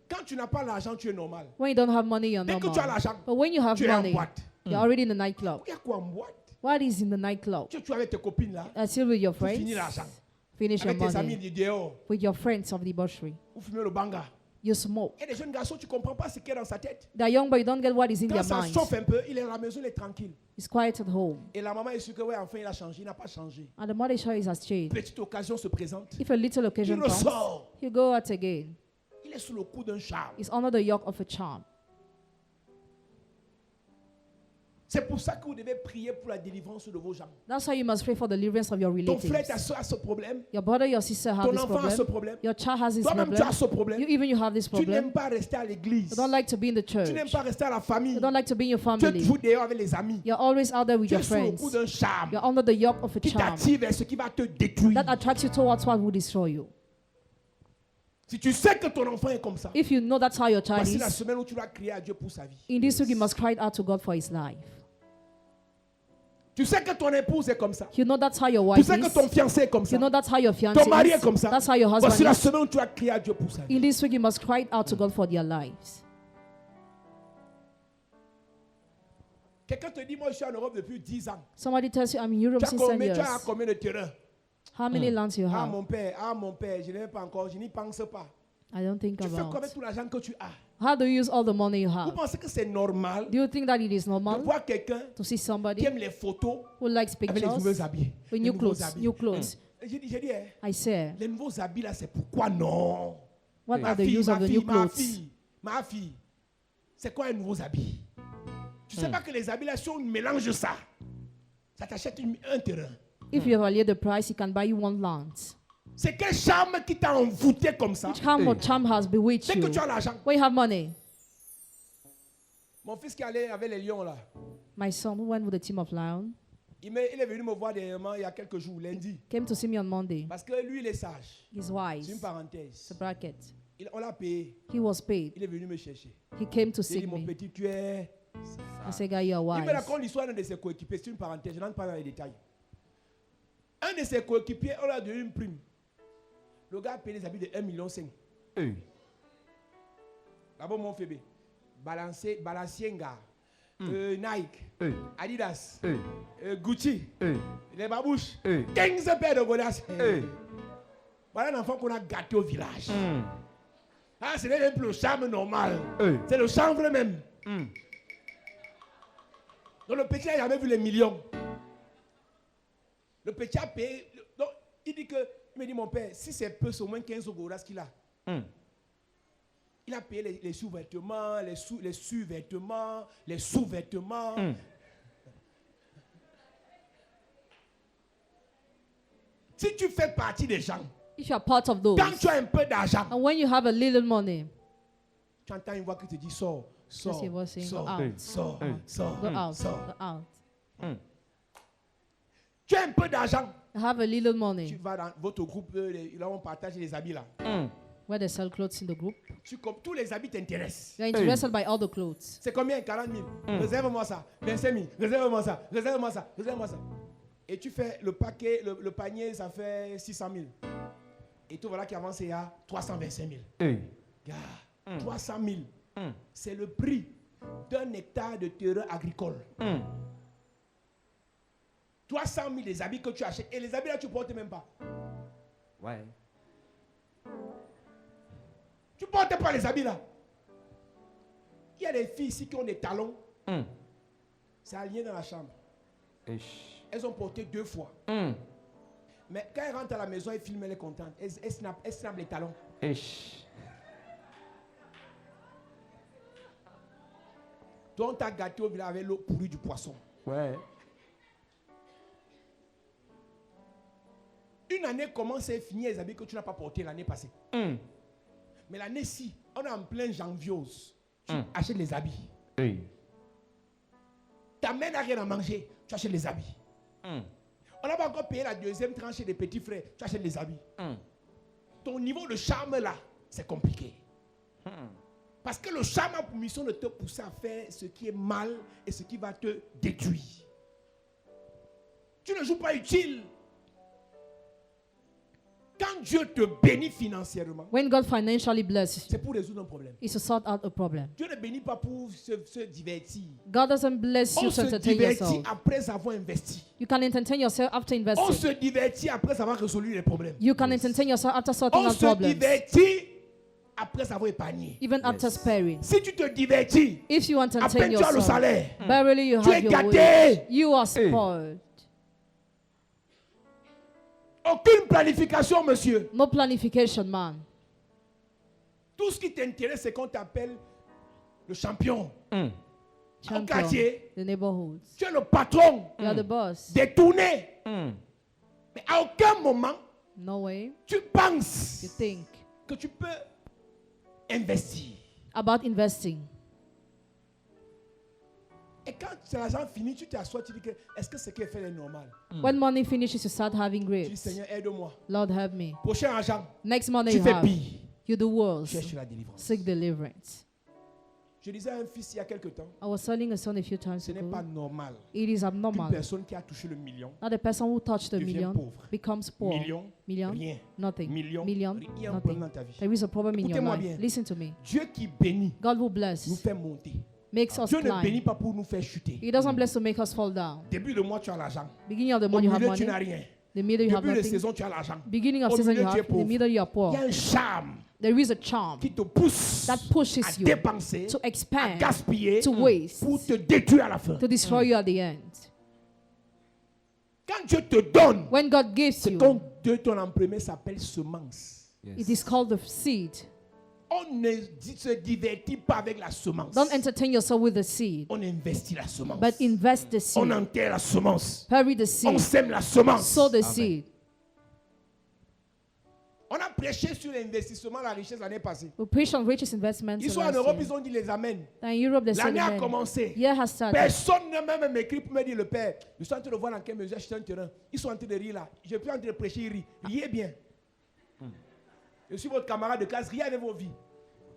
Quand tu n'as pas l'argent, tu es normal. When you don't have money, you're Dès que tu as normal. l'argent, But when you have tu es en money, boîte. you're already in the nightclub. Il y a quoi en boîte? What is in the nightclub? Tu es avec tes copines là. Still with your Vous friends. finis l'argent. Finish your Avec tes amis money. du dehors. With your friends of debauchery. Vous fumez le banga. You smoke. Il y a des jeunes garçons, tu ne comprends pas ce qu'il y a dans sa tête. They're young, but you don't get what is in Quand their ça minds. chauffe un peu, il est à la maison, il est tranquille. He's quiet at home. Et la maman est sûre que, ouais, enfin, il a changé. Il n'a pas changé. And the mother is sure he has changed. Petite occasion se présente. If a little Il occasion comes, ressort. you go out again. Il est sous le coup d'un charme. It's under the yoke of a charm. C'est pour ça que vous devez prier pour la délivrance de vos gens. That's why you must pray for the deliverance of your Ton frère, ta relatives. soeur a ce problème. Your brother, your sister have Ton this enfant a ce problem. problème. Your child has this Toi-même, tu as problem. ce problème. You have this Tu n'aimes problem. pas rester à l'église. You don't like to be in the Tu church. n'aimes pas rester à la famille. You don't like to be in your Tu es family. toujours dehors avec les amis. You're always out there with Tu your es sous le coup friends. d'un charme You're under the yoke of a qui charm t'attire vers ce qui va te détruire. that attracts you towards what will destroy you. Si tu sais que ton enfant est comme ça, If you know that's how your child voici la is, semaine où tu vas crier à Dieu pour sa vie. in this week you must cry out to God for his life. Tu sais que ton épouse est comme ça. You know that's how your Tu wife sais que ton is. fiancé est comme ça. You know that's how your fiancé Ton mari est is. comme ça. That's how your Voici husband la is. semaine où tu vas crier à Dieu pour sa vie. In this week you must cry out to God for their lives. Quelqu'un te dit, moi je suis en Europe depuis 10 ans. Somebody tells you I'm in Europe Tu as since 10 combien, tu as years. combien de terrains? How many lands you Ah have? mon père, je n'ai pas encore, je n'y pense pas. I don't think Tu fais quoi about. avec tout l'argent que tu as? How do you use all the money you Vous have? pensez que c'est normal Do you think that it is de normal voir quelqu'un to see qui somebody aime les photos who likes avec les nouveaux pictures habits? with Les new nouveaux clothes? habits. New clothes. J'ai dit, hein, I say, les nouveaux habits là, c'est pourquoi non? what Ma are the fille, use of the new ma clothes? fille, ma fille, c'est quoi un nouveau habit? Tu sais pas que les habits là, si on mélange ça, ça t'achète un terrain. If you evaluate the price, he can buy you one land. C'est quel charme qui t'a envoûté comme ça? Which kind of charm has bewitched Dès que you? tu as l'argent. When you have money. Mon fils qui allait avec les lions là, My son who went with the team of lion il est venu me voir dernièrement il y a quelques jours, lundi. came to see me on Monday. Parce que lui, il est sage. He's C'est wise. une parenthèse. It's a bracket. On l'a payé. He was paid. Il est venu me chercher. He came to J'ai dit, see mon me. petit, tu es... I said, God, you are Il me wise. raconte l'histoire d'un de ses coéquipiers. C'est une parenthèse, je n'entre pas dans les détails. Un de ses coéquipiers, on lui a donné une prime. Le gars a payé les habits de 1,5 million. D'abord, mon Fébé. Balenciaga, Nike, Adidas, Gucci, les babouches, 15 paires de godasses. Voilà un enfant qu'on a gâté au village. Ah, ce n'est même plus le charme normal. C'est le chanvre même. Donc le petit n'a jamais vu les millions. Le petit a payé. Donc, il me dit, mon père, si c'est peu, c'est au moins 15 goras qu'il a. Il a payé les sous-vêtements, les sous-vêtements, les sous-vêtements. Si tu fais partie des gens, If you are part of those, quand tu as un peu d'argent, and when you have a little money, tu entends une voix qui te dit sors, sors, Just hear voice saying, sors, go out. sors, sors, go out, sors. go out. Tu as un peu d'argent, You have a little tu money vas dans votre groupe, là on partage les habits là. where they sell clothes in the group. Tous les habits t'intéressent. You are interested by all the clothes. C'est combien? 40 000. Réserve-moi ça. 25 000. Réserve-moi ça. Réserve-moi ça. Réserve-moi ça. Et tu fais le paquet, le panier, ça fait 600 000. Et tout voilà qui avance, il y a 325 000. Hey. Gars, 300 000. C'est le prix d'un hectare de terrain agricole. 300 000 les habits que tu achètes. Et les habits là, tu ne portes même pas. Ouais. Tu ne portes pas les habits là. Il y a des filles ici qui ont des talons. C'est aligné dans la chambre. Ish. Elles ont porté 2 fois. Mais quand elles rentrent à la maison, elles filment, elles sont contentes. Elles snappent les talons. Ish. Donc, on t'a gâté au village avec l'eau pourrie du poisson. Ouais. Une année commence et finit les habits que tu n'as pas portés l'année passée. Mais l'année-ci, on est en plein janviose. Tu achètes les habits. Hey. Ta mère n'a rien à manger, tu achètes les habits. On n'a pas encore payé la deuxième tranche des petits frères, tu achètes les habits. Ton niveau de charme là, c'est compliqué. Parce que le charme a pour mission de te pousser à faire ce qui est mal et ce qui va te détruire. Tu ne joues pas utile. Quand Dieu te bénit financièrement, When God financially blesses you, c'est pour résoudre un problème. it's to sort out a problem. Dieu ne bénit pas pour se divertir. God doesn't bless you On to se entertain divertit yourself. après avoir investi. You can entertain yourself after On investing. se divertit après avoir résolu les problèmes. You can entertain yourself after sorting On out se problems, divertit après avoir épargné. even after sparing. Si tu te divertis, If you à entertain peine tu as le yourself, salaire. barely you Tu have es your gâté. wage. You are spoiled. Aucune planification, monsieur. No planification, man. Tout ce qui t'intéresse, c'est qu'on t'appelle le champion. Au Champion, quartier, the neighborhoods. tu es le patron. You are the boss. Détourné. Mais à aucun moment, No way. tu penses You think que tu peux investir. about investing. Et quand l'argent finit, tu t'assois, tu dis que est-ce que ce qui est fait est normal? When money finishes, you start having Tu dis grapes. Seigneur, aide-moi. Lord, help me. Prochain argent, Next money tu you fais have, pire. you do worse. Cherche la délivrance. Seek deliverance. Je disais à un fils il y a quelque temps, I was telling a son a few times ce n'est ago, pas normal it is qu'une abnormal personne qui a touché le million, that the person who touched the devient million pauvre. becomes poor. Million, Million, rien. nothing. Million, Million, rien. Il y a un problème nothing. dans ta vie. There is a problem in your Écoutez-moi life. bien. Listen to me. Dieu qui bénit God will nous bless, fait monter. makes us Dieu ne bénit climb. pas pour nous faire chuter. He doesn't bless to make us fall down. Début de mois, tu as l'argent. Beginning of the Au month, you have milieu, tu money. n'as rien. The middle, you have Début de nothing. saison, tu as l'argent. Beginning of Au season, milieu, you tu es have. In the pauvre. middle, you are Il poor. y a un charme There is a charm qui te pousse that pushes à you dépenser, to à expand, gaspiller to waste, pour te détruire à la fin. to destroy you at the end. Quand Dieu te donne, When God gives ce you, qu'on de ton en premier s'appelle semence. it is called the seed. On ne se divertit pas avec la semence. Don't entertain yourself with the seed, On investit la semence. but invest the On seed. enterre la semence. Bury the On seed. sème la semence. Sow the seed. On a prêché sur l'investissement, la richesse l'année passée. We preach on riches investments. Ils sont en last Europe, year. ils ont dit les amènes. And in Europe, they said L'année a amen. commencé. Year has started. Personne ne même m'écrit pour me dire le père. Je suis en train de voir dans quelle mesure acheter un terrain. Ils sont en train de rire là. Je suis en train de prêcher, ils rient. Riez bien. Je suis votre camarade de classe, riez avec vos vies.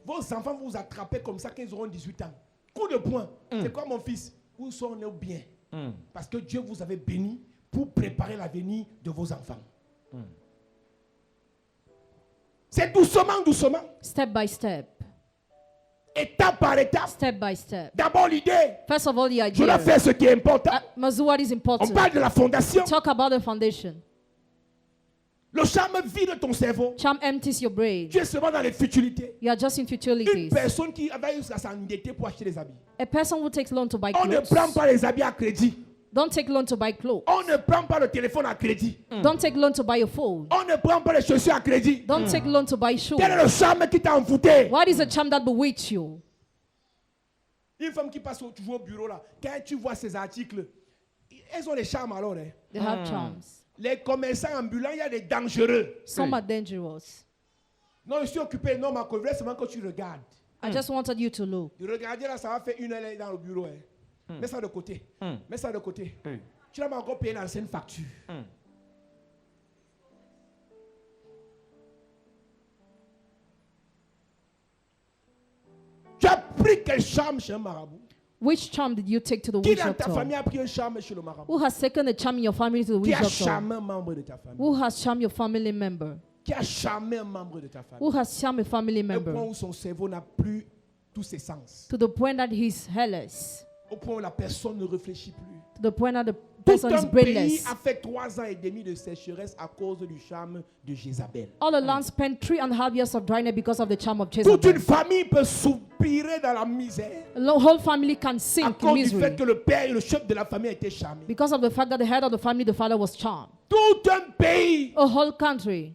Vos enfants vont vous attraper comme ça quand ils auront 18 ans. Coup de poing. C'est quoi mon fils? Où sont-nous bien? Parce que Dieu vous avait béni pour préparer l'avenir de vos enfants. C'est doucement, doucement. Step by step. Étape par étape. Step by step. D'abord l'idée. First of all, the Je dois idea. faire ce qui est important. Must do what is On important. parle de la fondation. Talk about the foundation. Le charme vide ton cerveau. Charm empties your brain. Tu es seulement dans les futilités. You are just in Une futilities. personne qui va jusqu'à s'endetter pour acheter des habits. A person who takes loan to buy On ne clothes. prend pas les habits à crédit. Don't take loan to buy clothes. On ne prend pas le téléphone à crédit. Don't take loan to buy a phone. On ne prend pas les chaussures à crédit. Don't take loan to buy shoes. Quel est le charme qui t'a envoûté? What is the charm that bewitches you? Une femme qui passe toujours au bureau là, quand tu vois ces articles, elles ont les charmes alors. Hein. They have charms. Les commerçants ambulants, il y a des dangereux. Some are dangerous. Non, je suis occupé. Non, ma collègue, seulement que tu regardes. I just wanted you to look. De regarder là, ça va faire une heure dans le bureau. Hein. Mets ça de côté. Mets ça de côté. Tu n'as pas encore payé l'ancienne facture. Tu as pris quel charme chez un marabout? Which charm did you take to the Qui witch dans ta doctor? famille a pris un charme chez le marabout? Who has taken a charm in your family to the Qui witch a doctor? charmé un membre de ta famille? Who has charmed your family member? qui a charmé un membre de ta famille. who has charmed a family Au point member où son cerveau n'a plus tous ses sens. to the point that he's hairless, Au point où la personne ne réfléchit plus. to the point that the Tout person is un pays brainless. a fait 3 ans et demi de sécheresse à cause du charme de Jézabel. All the land spent 3.5 years of dryness because of the charm of Toute Jezebel. une famille peut soupirer dans la misère The whole family can à sink in cause du fait misery que le père et le chef de la famille étaient charmés. because of the fact that the head of the family, the father, was charmed. Tout un pays. A whole country.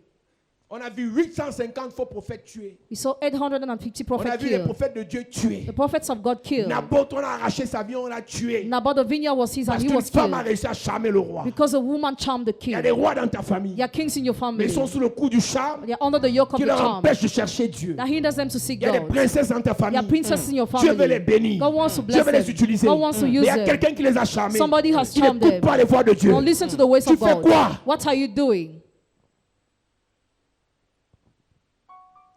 On a vu 850 faux prophètes tués. We saw 850 On a prophets vu les killed. prophètes de Dieu tués. The prophets of God killed. Naboth, on a arraché sa vie, on l'a tué. Naboth the vineyard was his and Parce he qu'une was femme a killed réussi à charmer le roi. because a woman charmed the Il y a king. des rois dans ta famille. There are kings in your Mais family. ils sont sous le coup du charme They are under the yoke of qui the leur charm empêche de chercher Dieu. that hinders them to seek Il y a des God. princesses dans ta There are famille. princesses in your Dieu veut les family. bénir. God wants to Dieu bless veut les them. utiliser. God wants to Mais il use y a them. quelqu'un qui les a charmés. Somebody has Qui charmed n'écoute them. pas les voix de Dieu. Don't listen to the ways Tu of fais God. quoi? What are you doing?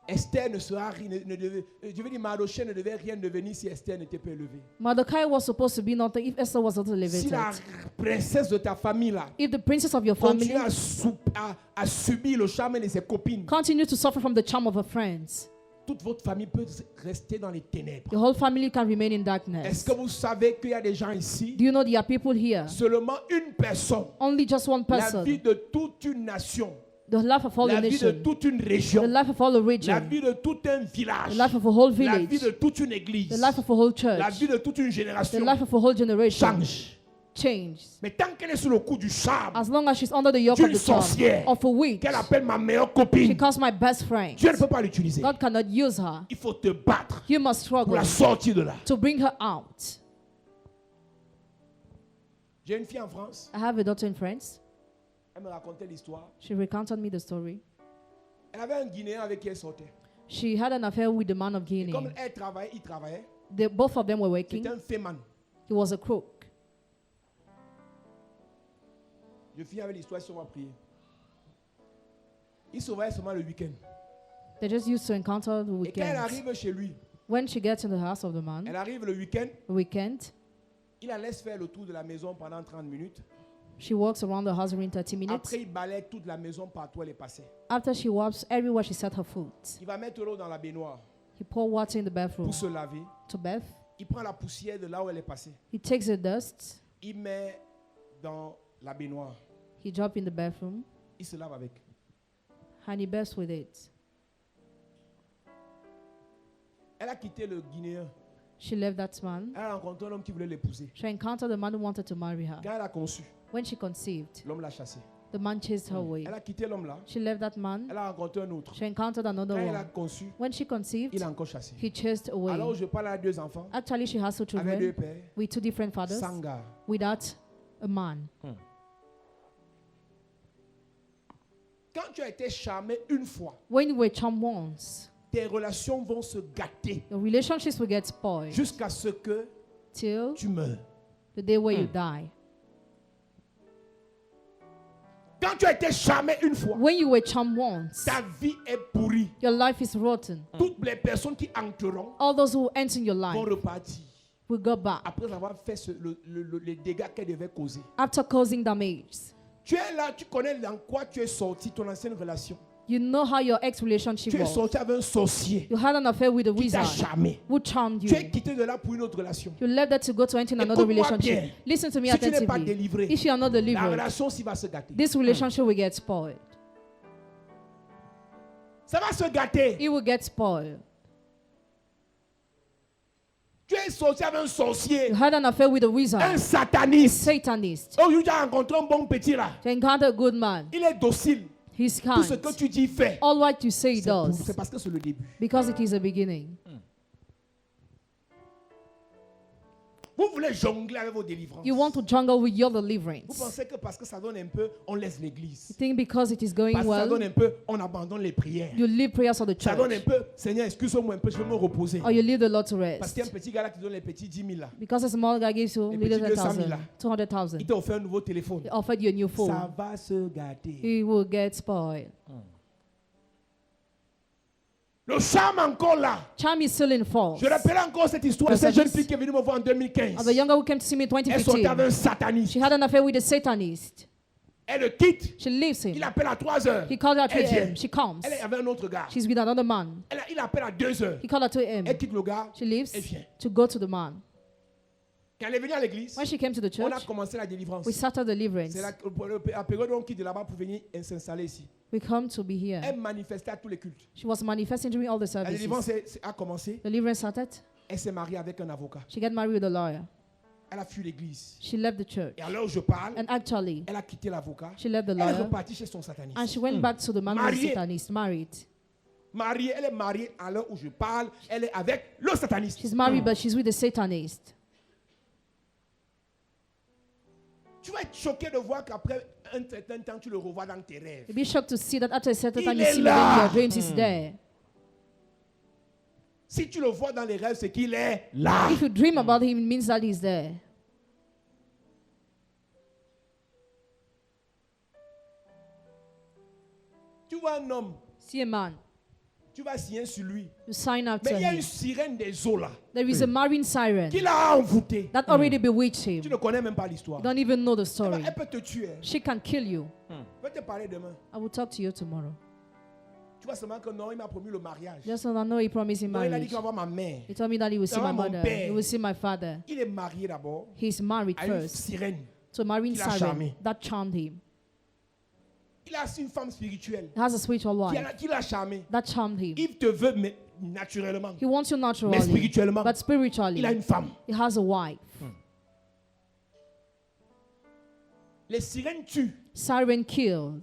Esther ne sera rien, je veux dire, Mardochée ne devait rien devenir si Esther n'était pas élevée. Mordecai was supposed to be nothing if Esther was not Si elevated. la princesse de ta famille là If the princess of your family continue à subir le charme de ses copines, continue to suffer from the charm of her friends, toute votre famille peut rester dans les ténèbres. the whole family can remain in Est-ce darkness. que vous savez qu'il y a des gens ici, Do you know there are people here? seulement une personne, Only just one la person. vie de toute une nation, The life of all la the vie de nation. toute une The région, life of all the la region. vie de tout un village, The life of a whole la vie village. de toute une église, The life of a whole la church. vie de toute une The génération life of a whole generation change. changed. Mais tant qu'elle est sous le coup du charme, As long as she's under the yoke d'une of the charm sorcière, of a witch, qu'elle appelle ma meilleure she copine, calls my best friend. Dieu ne peut pas l'utiliser. God cannot use her. Il faut te battre You must pour struggle la sortir de là. to bring her out. J'ai une fille en France, I have a daughter in France. elle me racontait l'histoire. She recounted me the story. Elle avait un Guinéen avec qui elle sortait. She had an affair with the man of Et comme Guinea. elle travaillait, il travaillait, Both of them were working. c'était un féman. He was a crook. Je finis avec l'histoire si on va prier. Il se voyait seulement le week-end. They just used to encounter the Et quand elle weekend. arrive chez lui, When she gets in the house of the man, elle arrive le week-end, weekend, il la laisse faire le tour de la maison pendant 30 minutes. she walks around the house in 30 minutes. Après, il balaye toute la maison partout où elle est passée. After she wipes everywhere she set her foot, Il va mettre l'eau dans la baignoire he pour water in the bathroom pour se laver. to bath. Il prend la poussière de là où elle est passée. He takes the dust, Il met dans la baignoire. he drops in the bathroom, Il se lave avec. and he baths with it. Elle a quitté le Guinéen. She left that man. Elle a rencontré un homme qui voulait l'épouser. She encountered the man who wanted to marry her. Quand elle a conçu, When she conceived, l'homme l'a chassée. the man chased her away. Elle a quitté l'homme là. She left that man. Elle a rencontré un autre. She encountered another Quand elle a one. conçu, When she conceived, il a encore chassé. he chased Alors away. je parle à 2 enfants Actually, she has two avec 2 children pères, with two different fathers sans gars. without a man. Quand tu as été charmé une fois, When you were charmed once, tes relations vont se gâter your relationships will get spoiled jusqu'à ce que till tu meurs. the day where you die. Quand tu as été charmé une fois, When you were charmed once, ta vie est pourrie. your life is rotten. Toutes les personnes qui entreront All those who enter in your vont life repartir will go back après avoir fait les dégâts qu'elles devaient causer. after causing damage. Tu es là, tu connais dans quoi tu es sorti, ton ancienne relation. You know how your ex-relationship Tu es was. sorti avec un sorcier You had an affair with a qui t'a wizard charmé. who charmed Tu es you. quitté de là pour une autre relation. You left that to go to enter in another Écoute-moi relationship. bien. Listen to me Si tu n'es pas attentively. délivré, If you are not la delivered, relation s'y va se gâter. this relationship will get spoiled. Ça va se gâter. It will get spoiled. Tu es sorti avec un sorcier, You had an affair with a un wizard, sataniste. Satanist. Oh, tu as rencontré un bon petit là. You encounter a good man. Il est docile. He's Tout ce kind. que tu dis, il fait. All what you say he C'est does parce que c'est le début. because it is a beginning. Vous voulez jongler avec vos délivrances. You want to jungle with your Vous deliverance. pensez que parce que ça donne un peu, on laisse You l'église. think because it is going Parce que ça donne well, un peu, on abandonne les prières. you leave prayers of the Ça donne un church. peu, Seigneur, excuse-moi un peu, je vais me reposer. Or you leave the Lord to Parce qu'il y a rest. un petit gars là qui donne les petits 10 000 là. Because a small guy gives you Les little petits 200 000 là. 200,000. Il t'a offert un nouveau téléphone. He offered you a new Ça phone. va se gâter. He will get spoiled. Le charme encore là. Charm is still in force. Je rappelle encore cette histoire de cette jeune fille qui est venue me voir en 2015. Of the young girl who came to see me in Elle sortait avec 2015. un sataniste. She had an affair with a Satanist. Elle le quitte. She leaves Il him. appelle à 3 heures. He called her at 3 Elle vient. a.m. She comes. Elle est avec un autre gars. She's with another man. Il appelle à 2 heures. He called her at 2 a.m. Elle quitte le gars. She leaves Elle vient. to go to the man. Quand elle est venue à l'église, When she came to the on a church, commencé la délivrance. we started deliverance. C'est la période où on quitte de là-bas pour venir s'installer ici. We come to be here. Elle manifestait à tous les cultes. She was manifesting during all the La délivrance services. a commencé. Deliverance started. Elle s'est mariée avec un avocat. She got married with a lawyer. Elle a fui l'église. She left the church. Et à l'heure où je parle, And actually, elle a quitté l'avocat. she left the Elle est lawyer. repartie chez son sataniste. And she went back to the man who was Mariée. satanist, married. Mariée, elle est mariée à l'heure où je parle. Elle est avec le sataniste. She's married, but she's with the satanist. Tu vas être choqué de voir qu'après un certain temps, tu le revois dans tes rêves. You'll be shocked to see that after a certain Il time you est see him là. in your dreams, he's there. Si tu le vois dans les rêves, c'est qu'il est là. If you dream about him, it means that he's there. Tu vois un homme, See a man, tu vas signer sur lui. you sign after Mais il y a une him. sirène des eaux là There is a marine siren qui l'a envoûté. that already bewitched him. Tu ne connais même pas l'histoire. You don't even know the Elle story. elle peut te tuer. Hein. She can kill you. Je vais te parler demain. I will talk to you tomorrow. Tu vois seulement que non, il m'a promis le mariage. Just so I know he promised him Non, il a dit marriage. qu'il va voir ma mère. He told me that he will see D'avoir my mon mother. père. He will see my father. Il est marié d'abord He's married à une first sirène. to a marine Qu'il a siren charmé. that charmed him. Il a une femme spirituelle He has a spiritual wife qui l'a charmé. that charmed him. Il te veut mais naturellement. He wants you Mais naturally, spirituellement, but spiritually, il a une femme. he has a wife. Les sirènes tuent. Siren kills.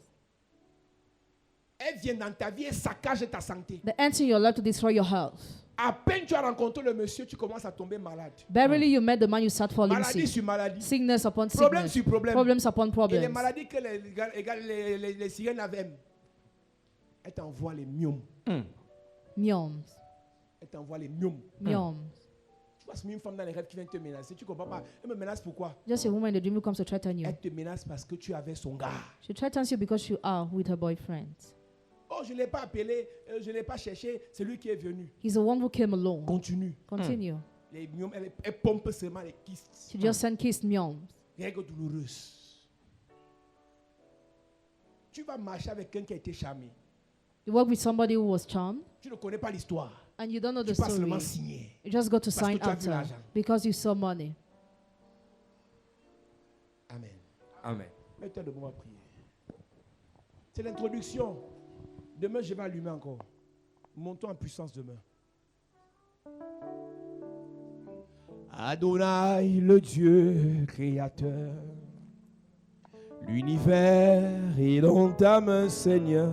Elles viennent dans ta vie et saccagent ta santé. They enter your life to destroy your health. À peine tu as rencontré le monsieur, tu commences à tomber malade. Barely you met the man, you start falling Maladie sick. sur maladie. Sickness upon Problème sickness. sur problème. Problems upon Et les problems. maladies que les sirènes avaient, elles t'envoient les myomes. Myomes. Elles t'envoient les myomes. Myomes. Tu vois, c'est une femme dans les rêves qui vient te menacer. Tu comprends pas. Elle me menace pourquoi? Just a woman in the dream who comes to threaten you. Elle te menace parce que tu avais son gars. She threatens you because you are with her boyfriend. Oh, je ne l'ai pas appelé, je ne l'ai pas cherché. C'est lui qui est venu. He's the one who came alone. Continue. Continue. Les myomes, elle pompe seulement les kystes. She just sent kissed myomes. Règles douloureuses. Tu vas marcher avec quelqu'un qui a été charmé. You work with somebody who was charmed, Tu ne connais pas l'histoire. and you don't know Tu the passes seulement story. signer. You just go to Parce que sign tu as vu after l'argent. because you saw money. Amen. Amen. Mets-toi debout à prier. C'est l'introduction. Demain, je vais allumer encore. Montons en puissance demain. Adonai, le Dieu créateur, l'univers est dans ta main, Seigneur.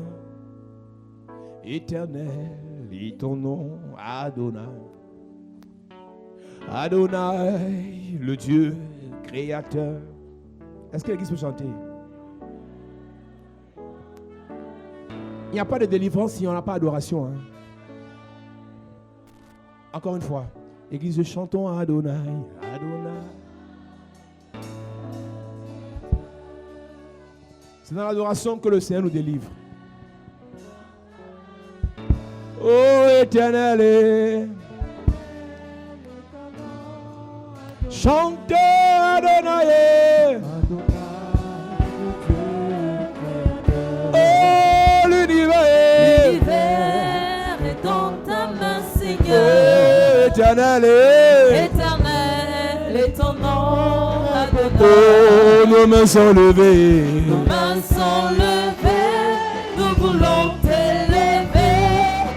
Éternel est ton nom, Adonai. Adonai, le Dieu créateur. Est-ce que l'église peut chanter? Il n'y a pas de délivrance si on n'a pas d'adoration. Hein. Encore une fois. Église, chantons Adonai, Adonai. C'est dans l'adoration que le Seigneur nous délivre. Oh Éternel, chantez Adonai. Oh l'univers, L'univers est dans ta main, Seigneur. oh Éternel, Éternel est ton nom, oh Adonai. nos mains sont levées. Nos mains sont levées, nous voulons t'élever,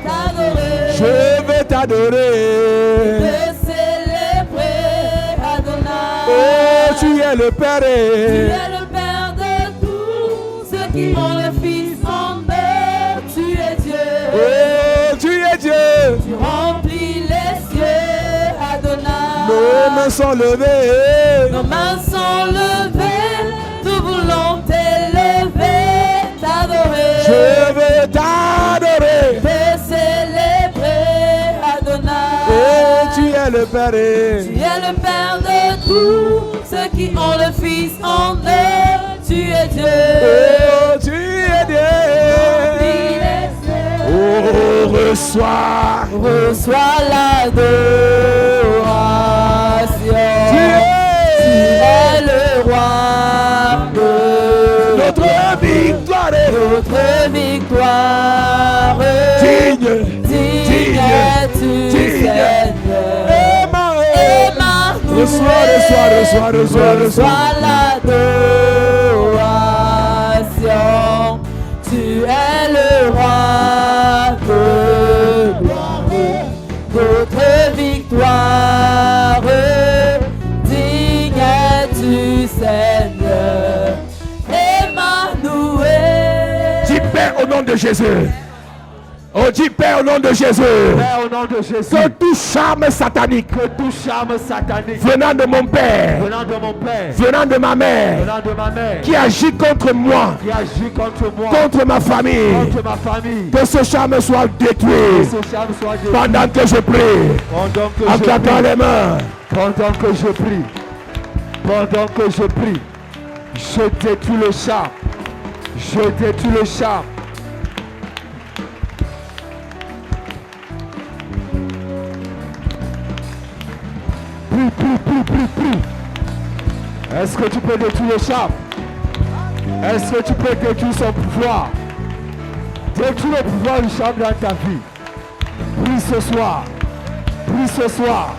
t'adorer, Je veux t'adorer. te célébrer, Adonai. Oh, tu es le Père. Tu es le Père de tous ceux qui ont le Fils en eux. Tu es Dieu. Oh, tu es Dieu. Tu remplis les cieux, Adonai. Nos mains sont levées. Nos mains sont levées, nous voulons t'élever, t'adorer, Je veux t'adorer. te célébrer, Adonai. Oh, tu es le Père. Tu es le Père de tous ceux qui ont le Fils en eux. Tu es Dieu. Oh, tu es Remplis Dieu. les cieux. Oh, reçois. Reçois l'adoration. Tu Tu es es le roi de notre victoire. Notre victoire. Digne. Digne es-tu, Seigneur. Emmanuel. Reçois. L'adoration. Tu es le roi de gloire. Notre victoire. Digne es-tu, Seigneur. Emmanuel. Dis Père au nom de Jésus. Oh, dis Père au nom de Jésus. Père, au nom de Jésus, Que tout charme satanique que tout charme satanique venant de mon père, venant de mon père, venant de ma mère, venant de ma mère, qui agit contre moi, qui agit contre moi, contre ma famille, contre ma famille, que ce charme soit que détruit ce charme soit détruit. pendant que je prie, Pendant que en je claquant prie, les mains. pendant que je prie, pendant que je prie, je détruis le charme, je détruis le charme. Prie. Est-ce que tu peux détruire le charme? Est-ce que tu peux détruire son pouvoir? Détruire le pouvoir du charme dans ta vie. Prie ce soir. Prie ce soir.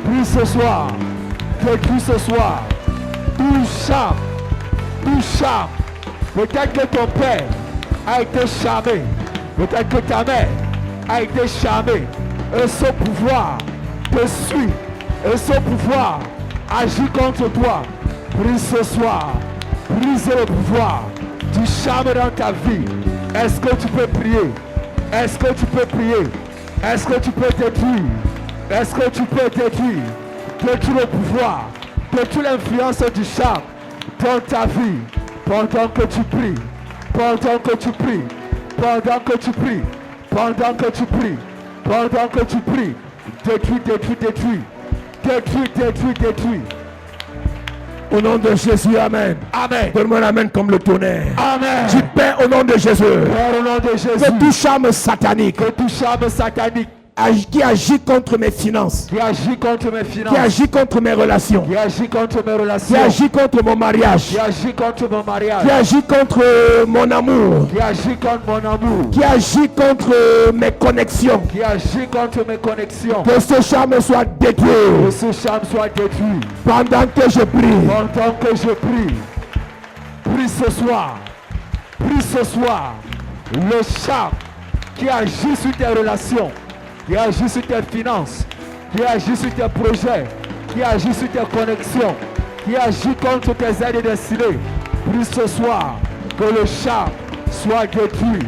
Prie ce soir. Détruis ce soir. Tout charme. Tout charme. Peut-être que ton père a été charmé. Peut-être que ta mère a été charmée. Et son pouvoir te suit. Et son pouvoir agit contre toi. Prie ce soir. Brise le pouvoir du charme dans ta vie. Est-ce que tu peux prier? Est-ce que tu peux prier? Est-ce que tu peux détruire? Est-ce que tu peux détruire? Détruire le pouvoir, détruire l'influence du charme dans ta vie. Pendant que tu pries, pendant que tu pries, pendant que tu pries, pendant que tu pries, pendant que tu pries. Détruis, détruis, détruis. Détruis, détruis, détruis. Au nom de Jésus, amen. Amen. Donne-moi un amen comme le tonnerre. Amen. Dis Père au nom de Jésus. Père, au nom de Jésus. Que tout charme satanique Que tout charme satanique qui agit contre mes finances, qui agit contre mes finances, qui agit contre mes relations, qui agit contre mes relations, qui agit contre mon mariage, qui agit contre mon mariage, qui agit contre mon amour, qui agit contre mon amour, qui agit contre mes connexions, qui agit contre mes connexions, que ce charme soit que détruit ce charme soit détruit. pendant que je prie. Pendant que je prie, prie ce soir, le charme qui agit sur tes relations, qui agit sur tes finances, qui agit sur tes projets, qui agit sur tes connexions, qui agit contre tes aides destinées. Prie ce soir que le charme soit détruit,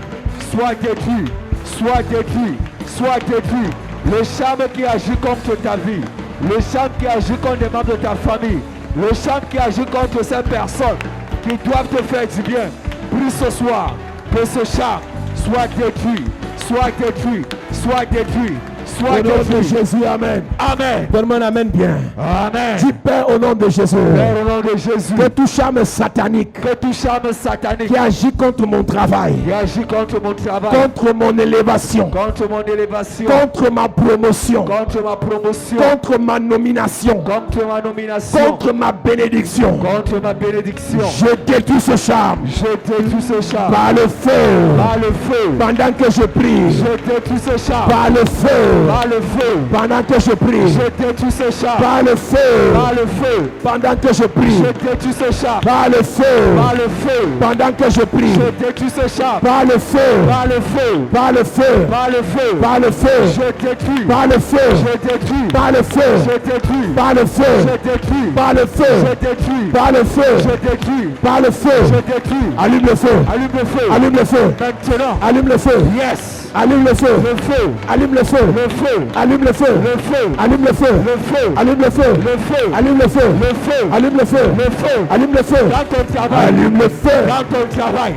soit détruit, soit détruit, soit détruit. Le charme qui agit contre ta vie, le charme qui agit contre les membres de ta famille, le charme qui agit contre ces personnes qui doivent te faire du bien. Prie ce soir que ce charme soit détruit, soit détruit, soit détruit, soit Au nom de détruit. Jésus, amen. Amen. Donne-moi un amen bien. Amen. Dis Père au nom de Jésus. Père, au nom de Jésus, Que tout charme satanique que tout charme satanique qui agit contre mon travail, qui agit contre mon travail, contre mon élévation, contre mon élévation, contre ma promotion, contre ma promotion, contre ma nomination, contre ma nomination, contre ma bénédiction, contre ma bénédiction. je détruis ce charme Je détruis ce charme par le feu. par le feu. Pendant que je prie, Je détruis ce charme par le feu. par le feu. Pendant que je prie, Je détruis ce charme par le feu. par le feu. Pendant que je prie, Je détruis ce charme par le feu. par le feu. Pendant que je prie, Je détruis ce charme par le feu. par le feu. Par le feu. Par le feu. Par le feu. Je détruis. Par le feu. Je détruis. Par le feu. Je détruis. Par le feu. Je détruis. Par le feu. Je détruis. Par le feu. Je détruis. Par le feu. Je détruis. Allume le feu. Allume le feu. Allume le feu. Maintenant. Allume le feu. Yes. Allume le feu. Le feu. Allume le feu. Le feu. Allume le feu. Le feu. Allume le feu. Le feu. Allume le feu. Le feu. Allume le feu. Le feu. Allume le feu. Le feu. Allume le feu. Dans ton travail. Allume le feu. Dans ton travail.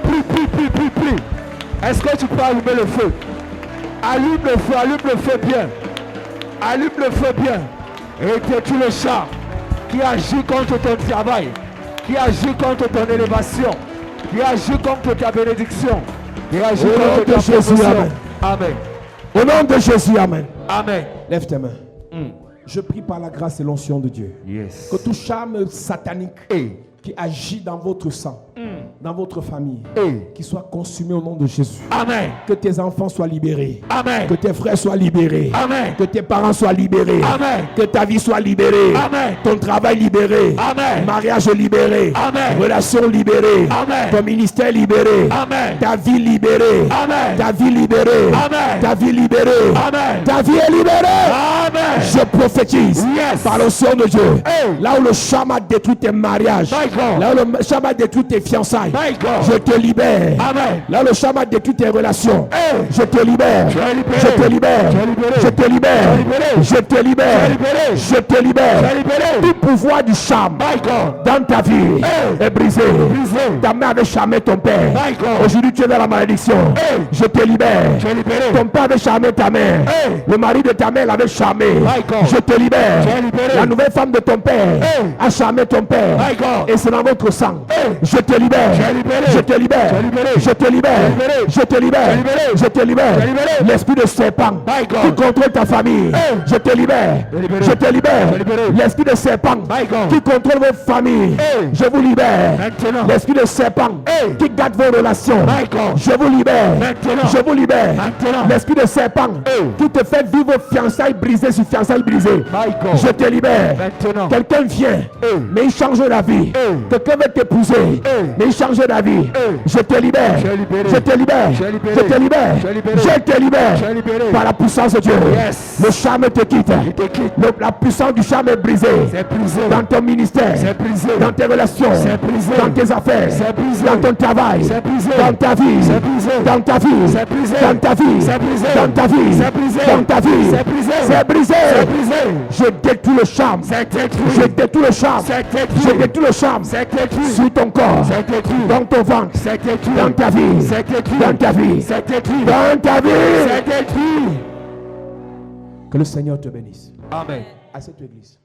Prie. Est-ce que tu peux allumer le feu? Allume le feu bien. Allume le feu bien. Et détruis le charme qui agit contre ton travail, qui agit contre ton élévation, qui agit contre ta bénédiction, qui agit Au nom contre de ta Jésus, promotion. amen. Amen. Au nom de Jésus, amen. Amen. Lève tes mains. Je prie par la grâce et l'onction de Dieu Yes. que tout charme satanique Et qui agit dans votre sang, dans votre famille, Hey. qui soit consumé au nom de Jésus. Amen. Que tes enfants soient libérés. Amen. Que tes frères soient libérés. Amen. Que tes parents soient libérés. Amen. Que ta vie soit libérée. Amen. Ton travail libéré. Amen. Mariage libéré. Amen. Relation libérée. Amen. Ton ministère libéré. Amen. Ta vie libérée. Amen. Ta vie libérée. Amen. Ta vie libérée. Amen. Ta vie est libérée. Amen. Je prophétise Yes. par le son de Dieu. Hey. Là où le cham a détruit tes mariages. My God. Là où le cham a détruit tes fiançailles. My God. Je te libère. Amen. Là où le cham a détruit tes relations. Hey. Je te libère. Tu es libéré. Je te libère. Tu es libéré. Je te libère. Tu es libéré. Je te libère. Tu es libéré. Je te libère. Tu es libéré. Tout pouvoir du cham My God. dans ta vie Hey. est brisé. Brisé. Ta mère avait charmé ton père. My God. Aujourd'hui tu es dans la malédiction. Hey. Je te libère. Tu es libéré. Ton père avait charmé ta mère. Hey. Le mari de ta mère l'avait charmé. My God. Je te libère. Tu es libéré. La nouvelle femme de ton père Hey. a charmé ton père. My God. Et c'est dans votre sang. Hey. Je te libère. Tu es libéré. Je te libère. Tu es libéré. Je te libère. Tu es libéré. Je te libère. Tu es libéré. Je te libère. Tu es libéré. L'esprit de serpent My God. qui contrôle ta famille. Hey. Je te libère. Tu es libéré. Je te libère. Tu es libéré. L'esprit de serpent My God. qui contrôle vos familles. Hey. Je vous libère. Maintenant. L'esprit de serpent Hey. qui garde vos relations. My God. Je vous libère. Maintenant. Je vous libère. Maintenant. L'esprit de serpent Hey. qui te fait vivre fiançailles brisées sur fiançailles brisées. My God. Je te libère. Maintenant. Quelqu'un vient, Hey. mais il change la vie. Hey. Quelqu'un veut t'épouser, Hey. mais il change la vie. Hey. Je te libère. Tu es libéré. Je te libère. Tu es libéré. Je te libère. Tu es libéré. Je te libère. Tu es libéré. Par la puissance de Dieu. Yes. Le charme te quitte. Il te quitte. La puissance du charme est brisée. C'est brisé. Dans ton ministère. C'est brisé. Dans tes relations. C'est brisé. Dans tes affaires. C'est brisé. Dans ton travail. C'est brisé. Dans ta vie. C'est brisé. Dans ta vie. C'est brisé. Dans ta vie. C'est brisé. Dans ta vie. C'est brisé. Dans ta vie. C'est brisé. C'est brisé. C'est brisé. Je détruis le charme. C'est détruit. Je détruis le charme. C'est détruit. Je détruis le charme. C'est détruit. Sur ton corps. C'est détruit. Dans ton ventre. C'est détruit. Dans ta vie. C'est détruit. Dans ta vie. C'est détruit. Dans ta vie. C'est détruit. Que le Seigneur te bénisse. Amen. À cette église.